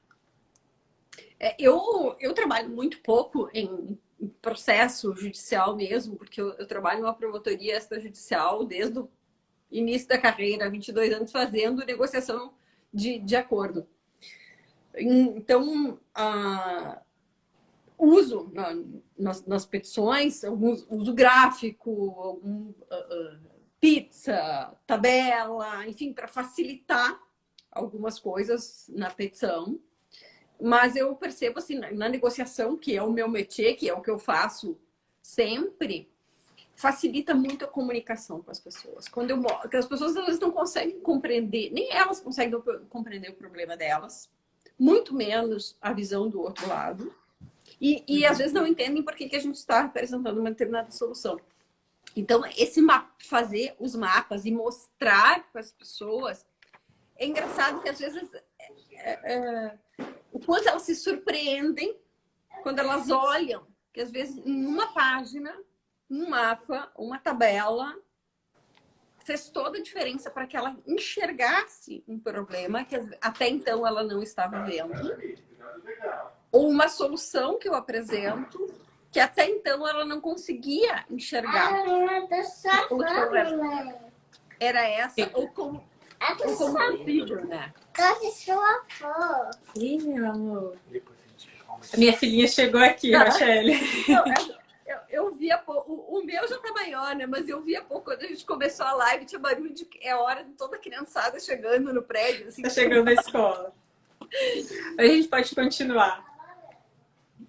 Eu trabalho muito pouco em processo judicial mesmo, porque eu trabalho numa promotoria extrajudicial desde o início da carreira, 22 anos, fazendo negociação de acordo. Então, uso nas petições, uso gráfico, pizza, tabela, enfim, para facilitar algumas coisas na petição. Mas eu percebo, assim, na negociação, que é o meu métier, que é o que eu faço sempre, facilita muito a comunicação com as pessoas. Porque as pessoas às vezes não conseguem compreender, nem elas conseguem compreender o problema delas, muito menos a visão do outro lado. E às vezes não entendem por que a gente está apresentando uma determinada solução. Então, fazer os mapas e mostrar para as pessoas, é engraçado que às vezes o quanto elas se surpreendem quando elas olham, que às vezes em uma página, um mapa, uma tabela, fez toda a diferença para que ela enxergasse um problema que até então ela não estava vendo. Ou uma solução que eu apresento que até então ela não conseguia enxergar. Era essa, ou como possível, né? Ih, meu amor. A minha filhinha chegou aqui, Rochelle. Eu via pouco, o meu já tá maior, né? Mas eu via pouco, quando a gente começou a live, tinha barulho de é hora de toda a criançada chegando no prédio. Assim, tá chegando na escola. A gente pode continuar.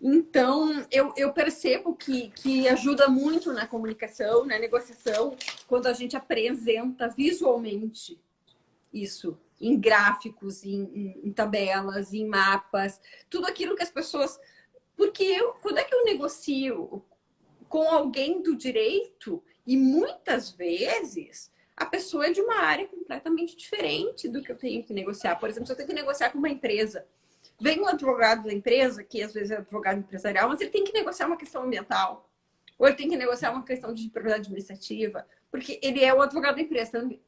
Então, eu percebo que ajuda muito na comunicação, na negociação, quando a gente apresenta visualmente isso, em gráficos, em tabelas, em mapas, tudo aquilo que as pessoas... Porque quando é que eu negocio com alguém do direito, e muitas vezes a pessoa é de uma área completamente diferente do que eu tenho que negociar. Por exemplo, se eu tenho que negociar com uma empresa, vem um advogado da empresa, que às vezes é advogado empresarial, mas ele tem que negociar uma questão ambiental, ou ele tem que negociar uma questão de propriedade administrativa, porque ele é o advogado da empresa também.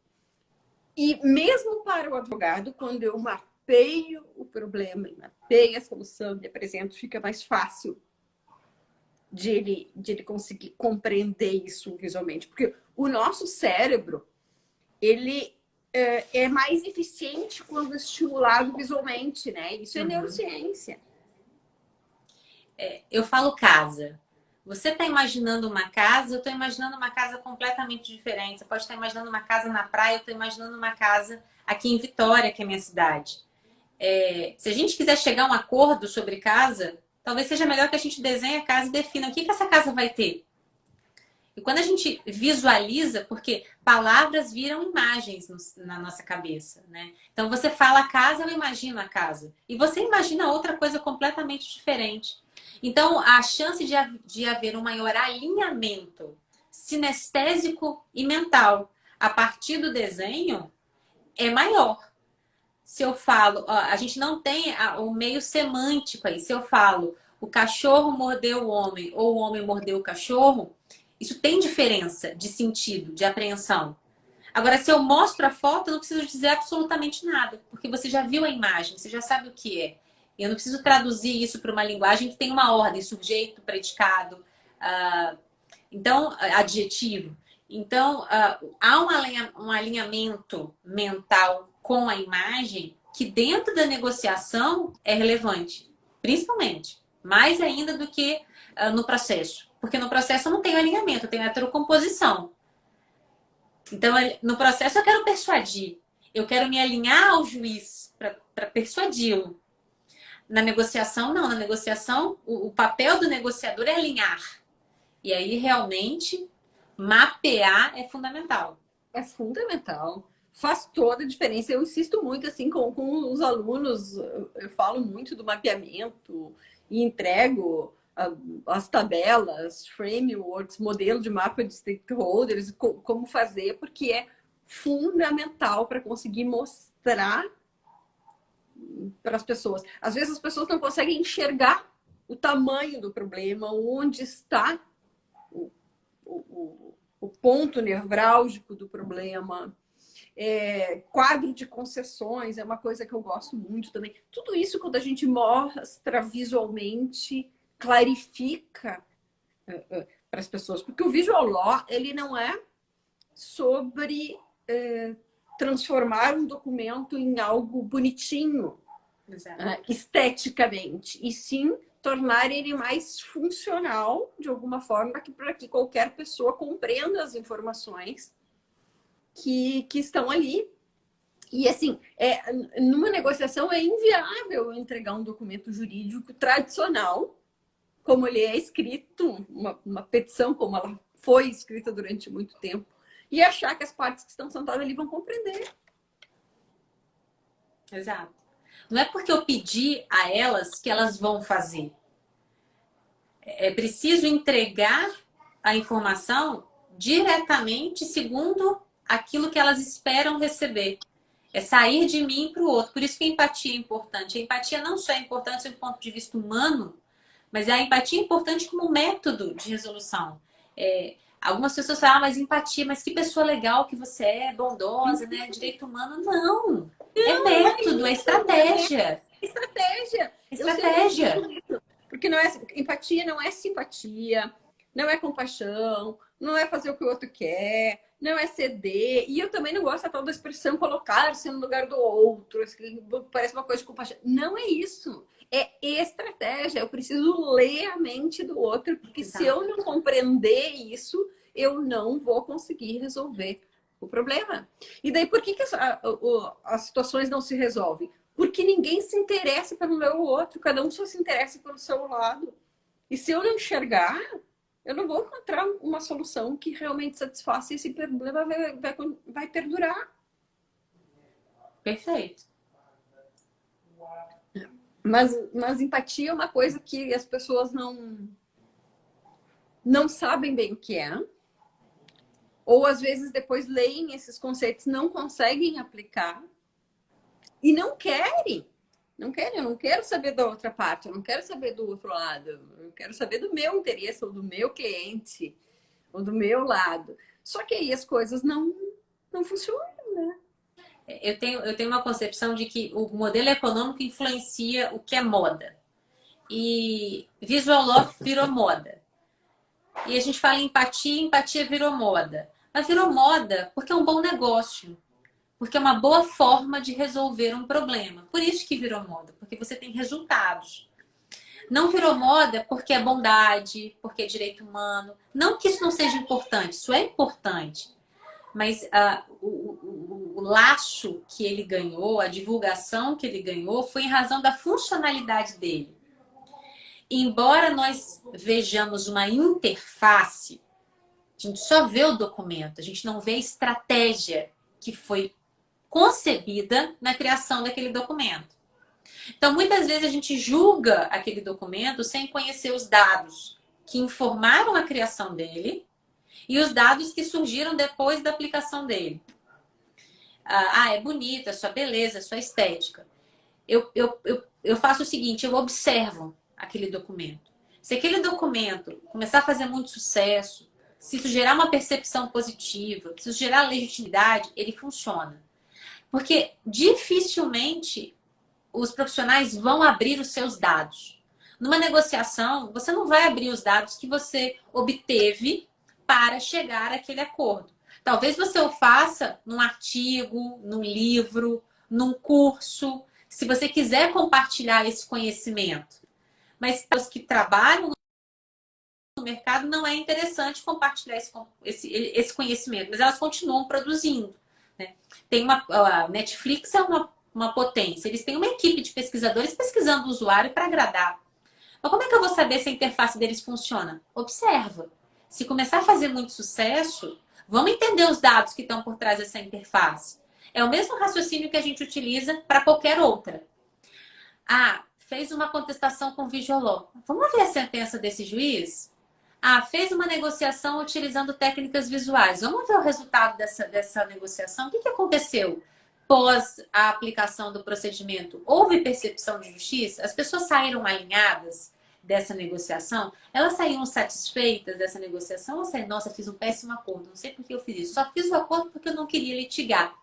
E mesmo para o advogado, quando eu mapeio o problema, mapeio a solução e apresento, fica mais fácil de ele conseguir compreender isso visualmente. Porque o nosso cérebro, ele é mais eficiente quando estimulado visualmente, né? Isso é neurociência. Eu falo casa. Você está imaginando uma casa, eu estou imaginando uma casa completamente diferente. Você pode estar imaginando uma casa na praia, eu estou imaginando uma casa aqui em Vitória, que é a minha cidade. Se a gente quiser chegar a um acordo sobre casa, talvez seja melhor que a gente desenhe a casa e defina o que essa casa vai ter. E quando a gente visualiza, porque palavras viram imagens na nossa cabeça, né? Então você fala a casa, eu imagino a casa. E você imagina outra coisa completamente diferente. Então a chance de haver um maior alinhamento sinestésico e mental a partir do desenho é maior. Se eu falo, a gente não tem o meio semântico aí. Se eu falo, o cachorro mordeu o homem ou o homem mordeu o cachorro, isso tem diferença de sentido, de apreensão. Agora, se eu mostro a foto, eu não preciso dizer absolutamente nada, porque você já viu a imagem, você já sabe o que é. Eu não preciso traduzir isso para uma linguagem que tem uma ordem, sujeito, predicado, então, adjetivo. Então, há um alinhamento mental com a imagem que dentro da negociação é relevante, principalmente, mais ainda do que no processo. Porque no processo eu não tenho alinhamento, eu tenho heterocomposição. Então, no processo eu quero persuadir, eu quero me alinhar ao juiz para persuadi-lo. Na negociação, não. Na negociação, o papel do negociador é alinhar. E aí, realmente, mapear é fundamental. É fundamental. Faz toda a diferença. Eu insisto muito assim com os alunos, eu falo muito do mapeamento e entrego as tabelas, frameworks, modelo de mapa de stakeholders, como fazer, porque é fundamental para conseguir mostrar para as pessoas. Às vezes as pessoas não conseguem enxergar o tamanho do problema, onde está o ponto nevrálgico do problema. Quadro de concessões é uma coisa que eu gosto muito também. Tudo isso, quando a gente mostra visualmente, clarifica para as pessoas. Porque o visual law, ele não é sobre transformar um documento em algo bonitinho, esteticamente, e sim tornar ele mais funcional de alguma forma para que qualquer pessoa compreenda as informações que estão ali. E assim, numa negociação é inviável entregar um documento jurídico tradicional, como ele é escrito, uma petição como ela foi escrita durante muito tempo e achar que as partes que estão sentadas ali vão compreender. Exato. Não é porque eu pedi a elas que elas vão fazer. É preciso entregar a informação diretamente segundo aquilo que elas esperam receber. É sair de mim para o outro. Por isso que a empatia é importante. A empatia não só é importante do ponto de vista humano, mas a empatia é importante como método de resolução. Algumas pessoas falam, mas empatia, mas que pessoa legal que você é, bondosa, né? Direito humano. Não. É método, é estratégia. Estratégia. Estratégia. Porque não é, empatia não é simpatia, não é compaixão, não é fazer o que o outro quer, não é ceder. E eu também não gosto da tal da expressão colocar-se no lugar do outro, parece uma coisa de compaixão. Não é isso. É estratégia. Eu preciso ler a mente do outro, porque Exato. se eu não compreender isso, eu não vou conseguir resolver o problema. E daí, por que as situações não se resolvem? Porque ninguém se interessa pelo meu outro, cada um só se interessa pelo seu lado. E se eu não enxergar, eu não vou encontrar uma solução que realmente satisfaça e esse problema vai perdurar. Perfeito. Mas empatia é uma coisa que as pessoas não sabem bem o que é. Ou às vezes depois leem esses conceitos, não conseguem aplicar. E não querem. Não querem, eu não quero saber da outra parte, eu não quero saber do outro lado, eu quero saber do meu interesse, ou do meu cliente, ou do meu lado. Só que aí as coisas não funcionam, né? Eu tenho uma concepção de que o modelo econômico influencia o que é moda. E visual love virou moda. E a gente fala em empatia, empatia virou moda. Mas virou moda porque é um bom negócio. Porque é uma boa forma de resolver um problema. Por isso que virou moda, porque você tem resultados. Não virou moda porque é bondade, porque é direito humano. Não que isso não seja importante, isso é importante. Mas o laço que ele ganhou, a divulgação que ele ganhou, foi em razão da funcionalidade dele. Embora nós vejamos uma interface, a gente só vê o documento, a gente não vê a estratégia que foi concebida na criação daquele documento. Então, muitas vezes a gente julga aquele documento sem conhecer os dados que informaram a criação dele e os dados que surgiram depois da aplicação dele. É bonito, é sua beleza, é sua estética. Eu faço o seguinte, eu observo aquele documento. Se aquele documento começar a fazer muito sucesso, se isso gerar uma percepção positiva, se isso gerar legitimidade, ele funciona. Porque dificilmente os profissionais vão abrir os seus dados. Numa negociação, você não vai abrir os dados que você obteve para chegar àquele acordo. Talvez você o faça num artigo, num livro, num curso, se você quiser compartilhar esse conhecimento. Mas para os que trabalham no mercado, não é interessante compartilhar esse conhecimento, mas elas continuam produzindo. Né? A Netflix é uma potência. Eles têm uma equipe de pesquisadores pesquisando o usuário para agradar. Mas como é que eu vou saber se a interface deles funciona? Observa. Se começar a fazer muito sucesso, vamos entender os dados que estão por trás dessa interface. É o mesmo raciocínio que a gente utiliza para qualquer outra. Fez uma contestação com Visual. Vamos ver a sentença desse juiz? Fez uma negociação utilizando técnicas visuais. Vamos ver o resultado dessa negociação. O que aconteceu pós a aplicação do procedimento? Houve percepção de justiça? As pessoas saíram alinhadas dessa negociação? Elas saíram satisfeitas dessa negociação? Ou saíram, nossa, fiz um péssimo acordo, não sei por que eu fiz isso. Só fiz o acordo porque eu não queria litigar.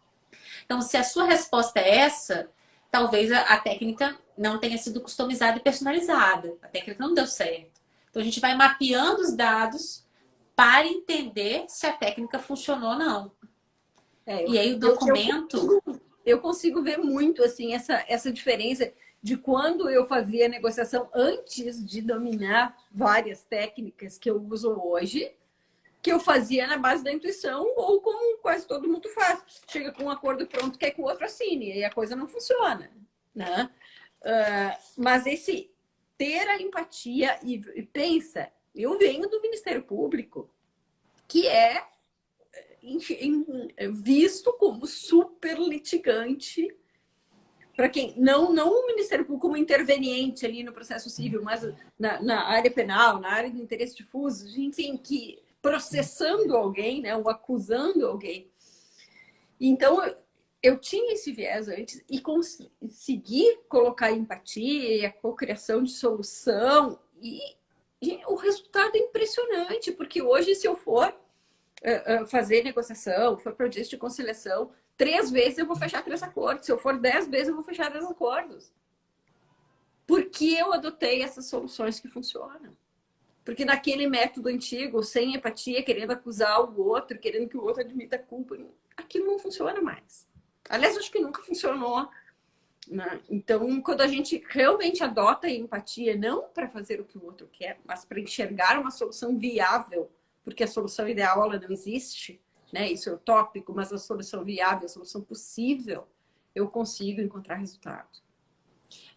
Então, se a sua resposta é essa, talvez a técnica não tenha sido customizada e personalizada. A técnica não deu certo. Então, a gente vai mapeando os dados para entender se a técnica funcionou ou não. E aí, o documento... Eu consigo ver muito, assim, essa diferença de quando eu fazia a negociação antes de dominar várias técnicas que eu uso hoje, que eu fazia na base da intuição ou como quase todo mundo faz. Chega com um acordo pronto, quer que o outro assine, e a coisa não funciona, né? Mas esse ter a empatia e pensa, eu venho do Ministério Público. que é visto como super litigante para quem não o Ministério Público como interveniente ali no processo civil, mas na área penal, na área do interesse difuso, enfim, que processando alguém, né, ou acusando alguém. Então, eu tinha esse viés antes e consegui colocar empatia, a cocriação de solução e o resultado é impressionante, porque hoje, se eu for fazer negociação, for projeto de conciliação, 3 vezes eu vou fechar 3 acordos. Se eu for 10 vezes, eu vou fechar 10 acordos. Porque eu adotei essas soluções que funcionam. Porque naquele método antigo, sem empatia, querendo acusar o outro, querendo que o outro admita a culpa, aquilo não funciona mais. Aliás, acho que nunca funcionou. Né? Então, quando a gente realmente adota a empatia, não para fazer o que o outro quer, mas para enxergar uma solução viável, porque a solução ideal ela não existe, né? Isso é utópico, mas a solução viável, a solução possível, eu consigo encontrar resultado.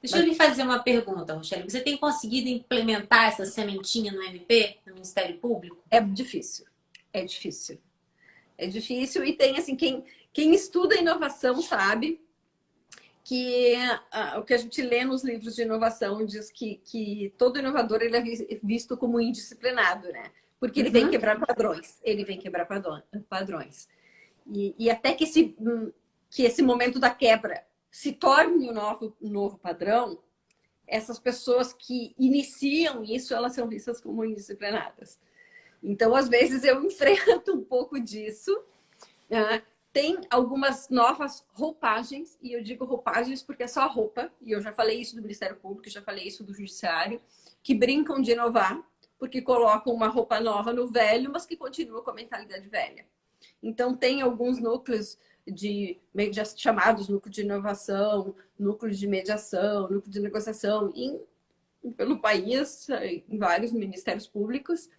Deixa eu lhe fazer uma pergunta, Rochelle. Você tem conseguido implementar essa sementinha no MP, no Ministério Público? É difícil. É difícil. É difícil e tem, assim, quem estuda inovação sabe que o que a gente lê nos livros de inovação diz que todo inovador ele é visto como indisciplinado, né? Porque ele vem quebrar padrões. Ele vem quebrar padrões. E até que esse momento da quebra se torne um novo padrão, essas pessoas que iniciam isso, elas são vistas como indisciplinadas. Então, às vezes, eu enfrento um pouco disso. Tem algumas novas roupagens, e eu digo roupagens porque é só roupa, e eu já falei isso do Ministério Público, já falei isso do Judiciário, que brincam de inovar, porque colocam uma roupa nova no velho, mas que continuam com a mentalidade velha. Então, tem alguns núcleos chamados núcleo de inovação, núcleo de mediação, núcleo de negociação, pelo país, em vários ministérios públicos,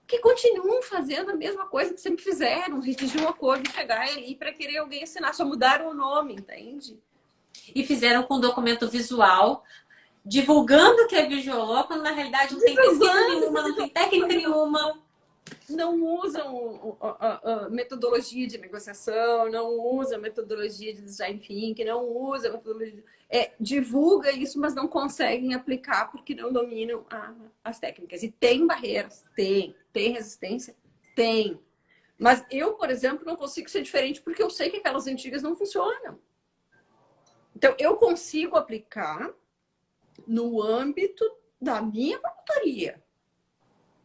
que continuam fazendo a mesma coisa que sempre fizeram, redigir um acordo e chegar ali para querer alguém assinar, só mudaram o nome, entende? E fizeram com documento visual, divulgando que é Bigiolô, quando na realidade não tem pesquisa nenhuma, não tem técnica nenhuma. Não usam a metodologia de negociação, não usam a metodologia de design thinking, não usam a metodologia... divulga isso, mas não conseguem aplicar porque não dominam as técnicas. E tem barreiras? Tem. Tem resistência? Tem. Mas eu, por exemplo, não consigo ser diferente porque eu sei que aquelas antigas não funcionam. Então, eu consigo aplicar no âmbito da minha promotoria.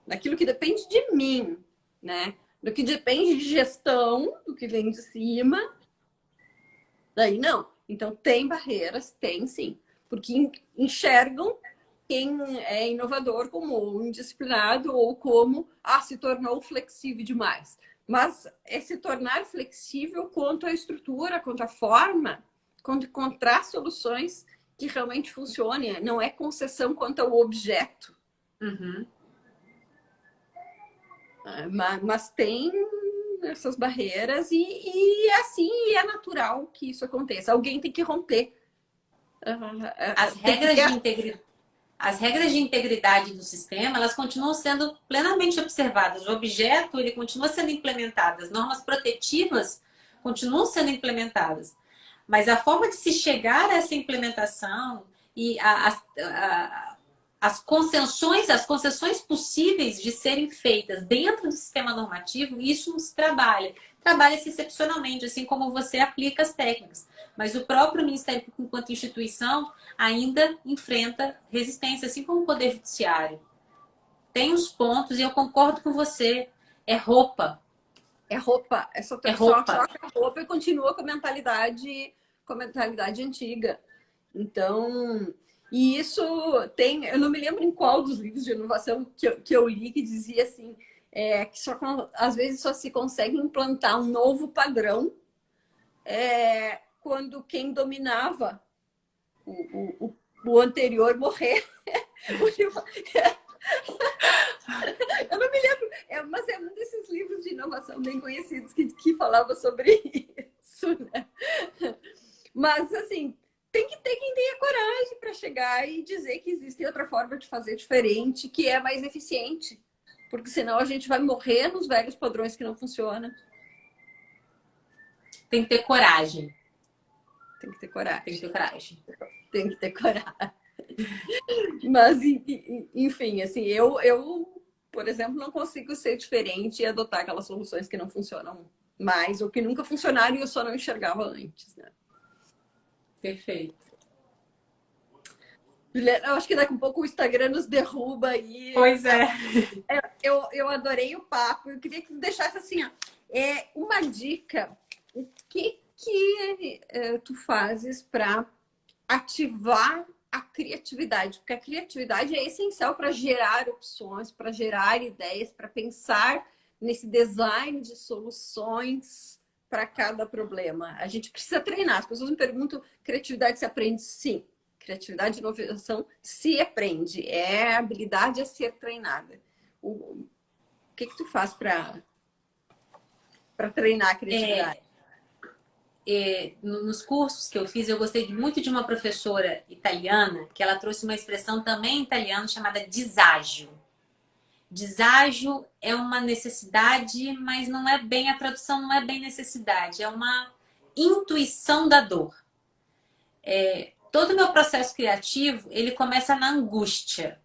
Daquilo que depende de mim, né? Do que depende de gestão, do que vem de cima. Daí não. Então, tem barreiras? Tem sim. Porque enxergam quem é inovador como indisciplinado ou como se tornou flexível demais. Mas é se tornar flexível quanto à estrutura, quanto à forma, quanto encontrar soluções que realmente funcionem. Não é concessão quanto ao objeto. Mas tem essas barreiras e assim é natural que isso aconteça. Alguém tem que romper. As regras de integridade do sistema, elas continuam sendo plenamente observadas. O objeto, ele continua sendo implementado. As normas protetivas continuam sendo implementadas. Mas a forma de se chegar a essa implementação e as concessões possíveis de serem feitas dentro do sistema normativo, isso não se trabalha. Trabalha-se excepcionalmente, assim como você aplica as técnicas. Mas o próprio Ministério Público, enquanto instituição, ainda enfrenta resistência, assim como o Poder Judiciário. Tem os pontos, e eu concordo com você, é roupa. É roupa. Essa pessoa troca a roupa e continua com a mentalidade antiga. Então... E isso tem... Eu não me lembro em qual dos livros de inovação que eu li que dizia assim, que às vezes só se consegue implantar um novo padrão quando quem dominava o anterior morrer. Eu não me lembro, mas é um desses livros de inovação bem conhecidos que falava sobre isso, né? Mas, assim, tem que ter quem tenha coragem para chegar e dizer que existe outra forma de fazer diferente, que é mais eficiente. porque senão a gente vai morrer nos velhos padrões que não funcionam. Tem que ter coragem. Tem que ter coragem. Tem que ter coragem. Tem que ter coragem. Mas, enfim, assim, por exemplo, não consigo ser diferente e adotar aquelas soluções que não funcionam mais ou que nunca funcionaram e eu só não enxergava antes, né? Perfeito. Juliana, eu acho que daqui a pouco o Instagram nos derruba aí. Pois é. Eu adorei o papo. Eu queria que tu deixasse assim, ó, uma dica. O que tu fazes para ativar a criatividade? Porque a criatividade é essencial para gerar opções, para gerar ideias, para pensar nesse design de soluções para cada problema. A gente precisa treinar. As pessoas me perguntam: criatividade se aprende? Sim. Criatividade e inovação se aprende. É habilidade a ser treinada. O que tu faz para treinar a criatividade? Nos cursos que eu fiz, eu gostei muito de uma professora italiana, que ela trouxe uma expressão também italiana chamada deságio. Deságio é uma necessidade, mas não é bem, a tradução não é bem necessidade, é uma intuição da dor. Todo o meu processo criativo, ele começa na angústia.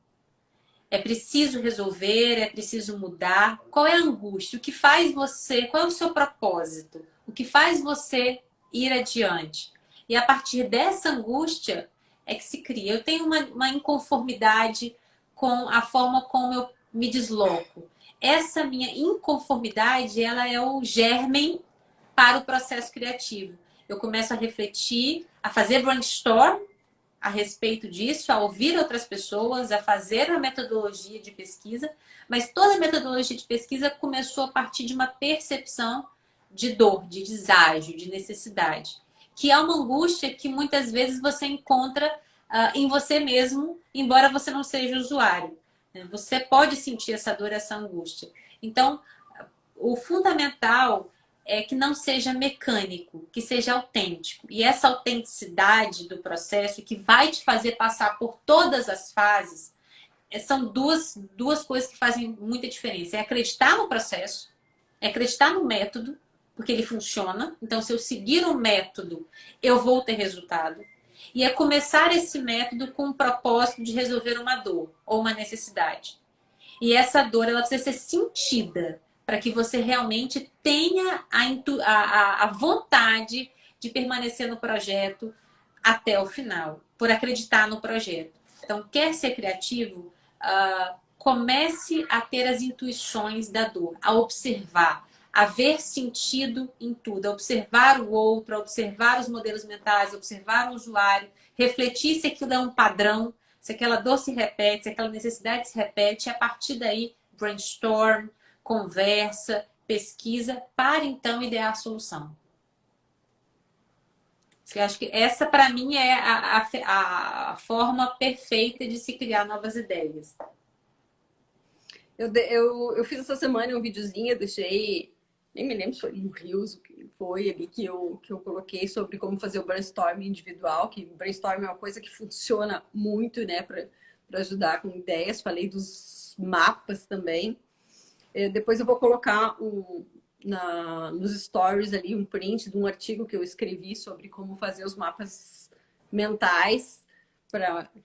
É preciso resolver, é preciso mudar. Qual é a angústia? O que faz você, qual é o seu propósito? O que faz você ir adiante? E a partir dessa angústia é que se cria. Eu tenho uma inconformidade com a forma como eu me desloco. Essa minha inconformidade, ela é o germen para o processo criativo. Eu começo a refletir, a fazer brainstorm a respeito disso, a ouvir outras pessoas, a fazer a metodologia de pesquisa, mas toda a metodologia de pesquisa começou a partir de uma percepção de dor, de deságio, de necessidade, que é uma angústia que muitas vezes você encontra em você mesmo, embora você não seja usuário. Você pode sentir essa dor, essa angústia. Então, o fundamental é que não seja mecânico, que seja autêntico. E essa autenticidade do processo, que vai te fazer passar por todas as fases, são duas coisas que fazem muita diferença. É acreditar no processo, é acreditar no método, porque ele funciona. Então, se eu seguir o método, eu vou ter resultado. E é começar esse método com o propósito de resolver uma dor ou uma necessidade. E essa dor, ela precisa ser sentida para que você realmente tenha a vontade de permanecer no projeto até o final, por acreditar no projeto. Então, quer ser criativo? Comece a ter as intuições da dor, a observar, a ver sentido em tudo, a observar o outro, a observar os modelos mentais, a observar o usuário, refletir se aquilo é um padrão, se aquela dor se repete, se aquela necessidade se repete, e a partir daí, brainstorm, conversa, pesquisa, para então idear a solução. Eu acho que essa, para mim, é a forma perfeita de se criar novas ideias. Eu fiz essa semana um videozinho, eu deixei, nem me lembro se foi no Reels, que foi ali que eu coloquei sobre como fazer o brainstorming individual, que brainstorming é uma coisa que funciona muito, né, para ajudar com ideias. Falei dos mapas também. Depois eu vou colocar nos stories ali um print de um artigo que eu escrevi sobre como fazer os mapas mentais,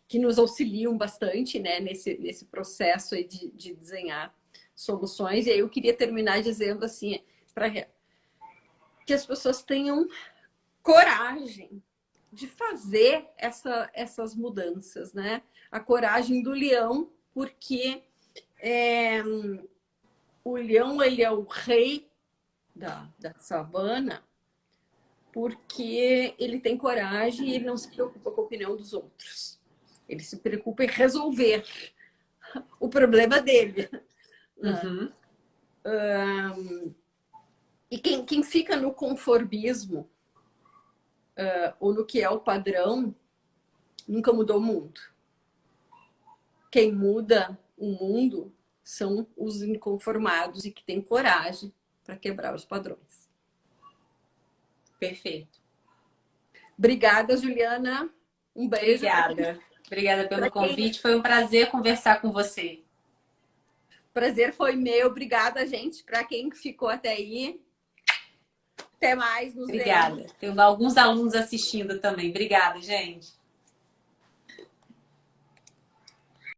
que nos auxiliam bastante, né, nesse processo aí de desenhar soluções. E aí eu queria terminar dizendo assim, que as pessoas tenham coragem de fazer essas mudanças, né? A coragem do leão, porque o leão, ele é o rei da savana, porque ele tem coragem e ele não se preocupa com a opinião dos outros. Ele se preocupa em resolver o problema dele. Uhum. E quem fica no conformismo ou no que é o padrão, nunca mudou o mundo. Quem muda o mundo são os inconformados e que têm coragem para quebrar os padrões. Perfeito. Obrigada, Juliana. Um beijo. Obrigada. Obrigada pelo convite. Foi um prazer conversar com você. Prazer foi meu. Obrigada, gente, para quem ficou até aí. Até mais, nos Obrigada. vemos. Tem alguns alunos assistindo também. Obrigada, gente.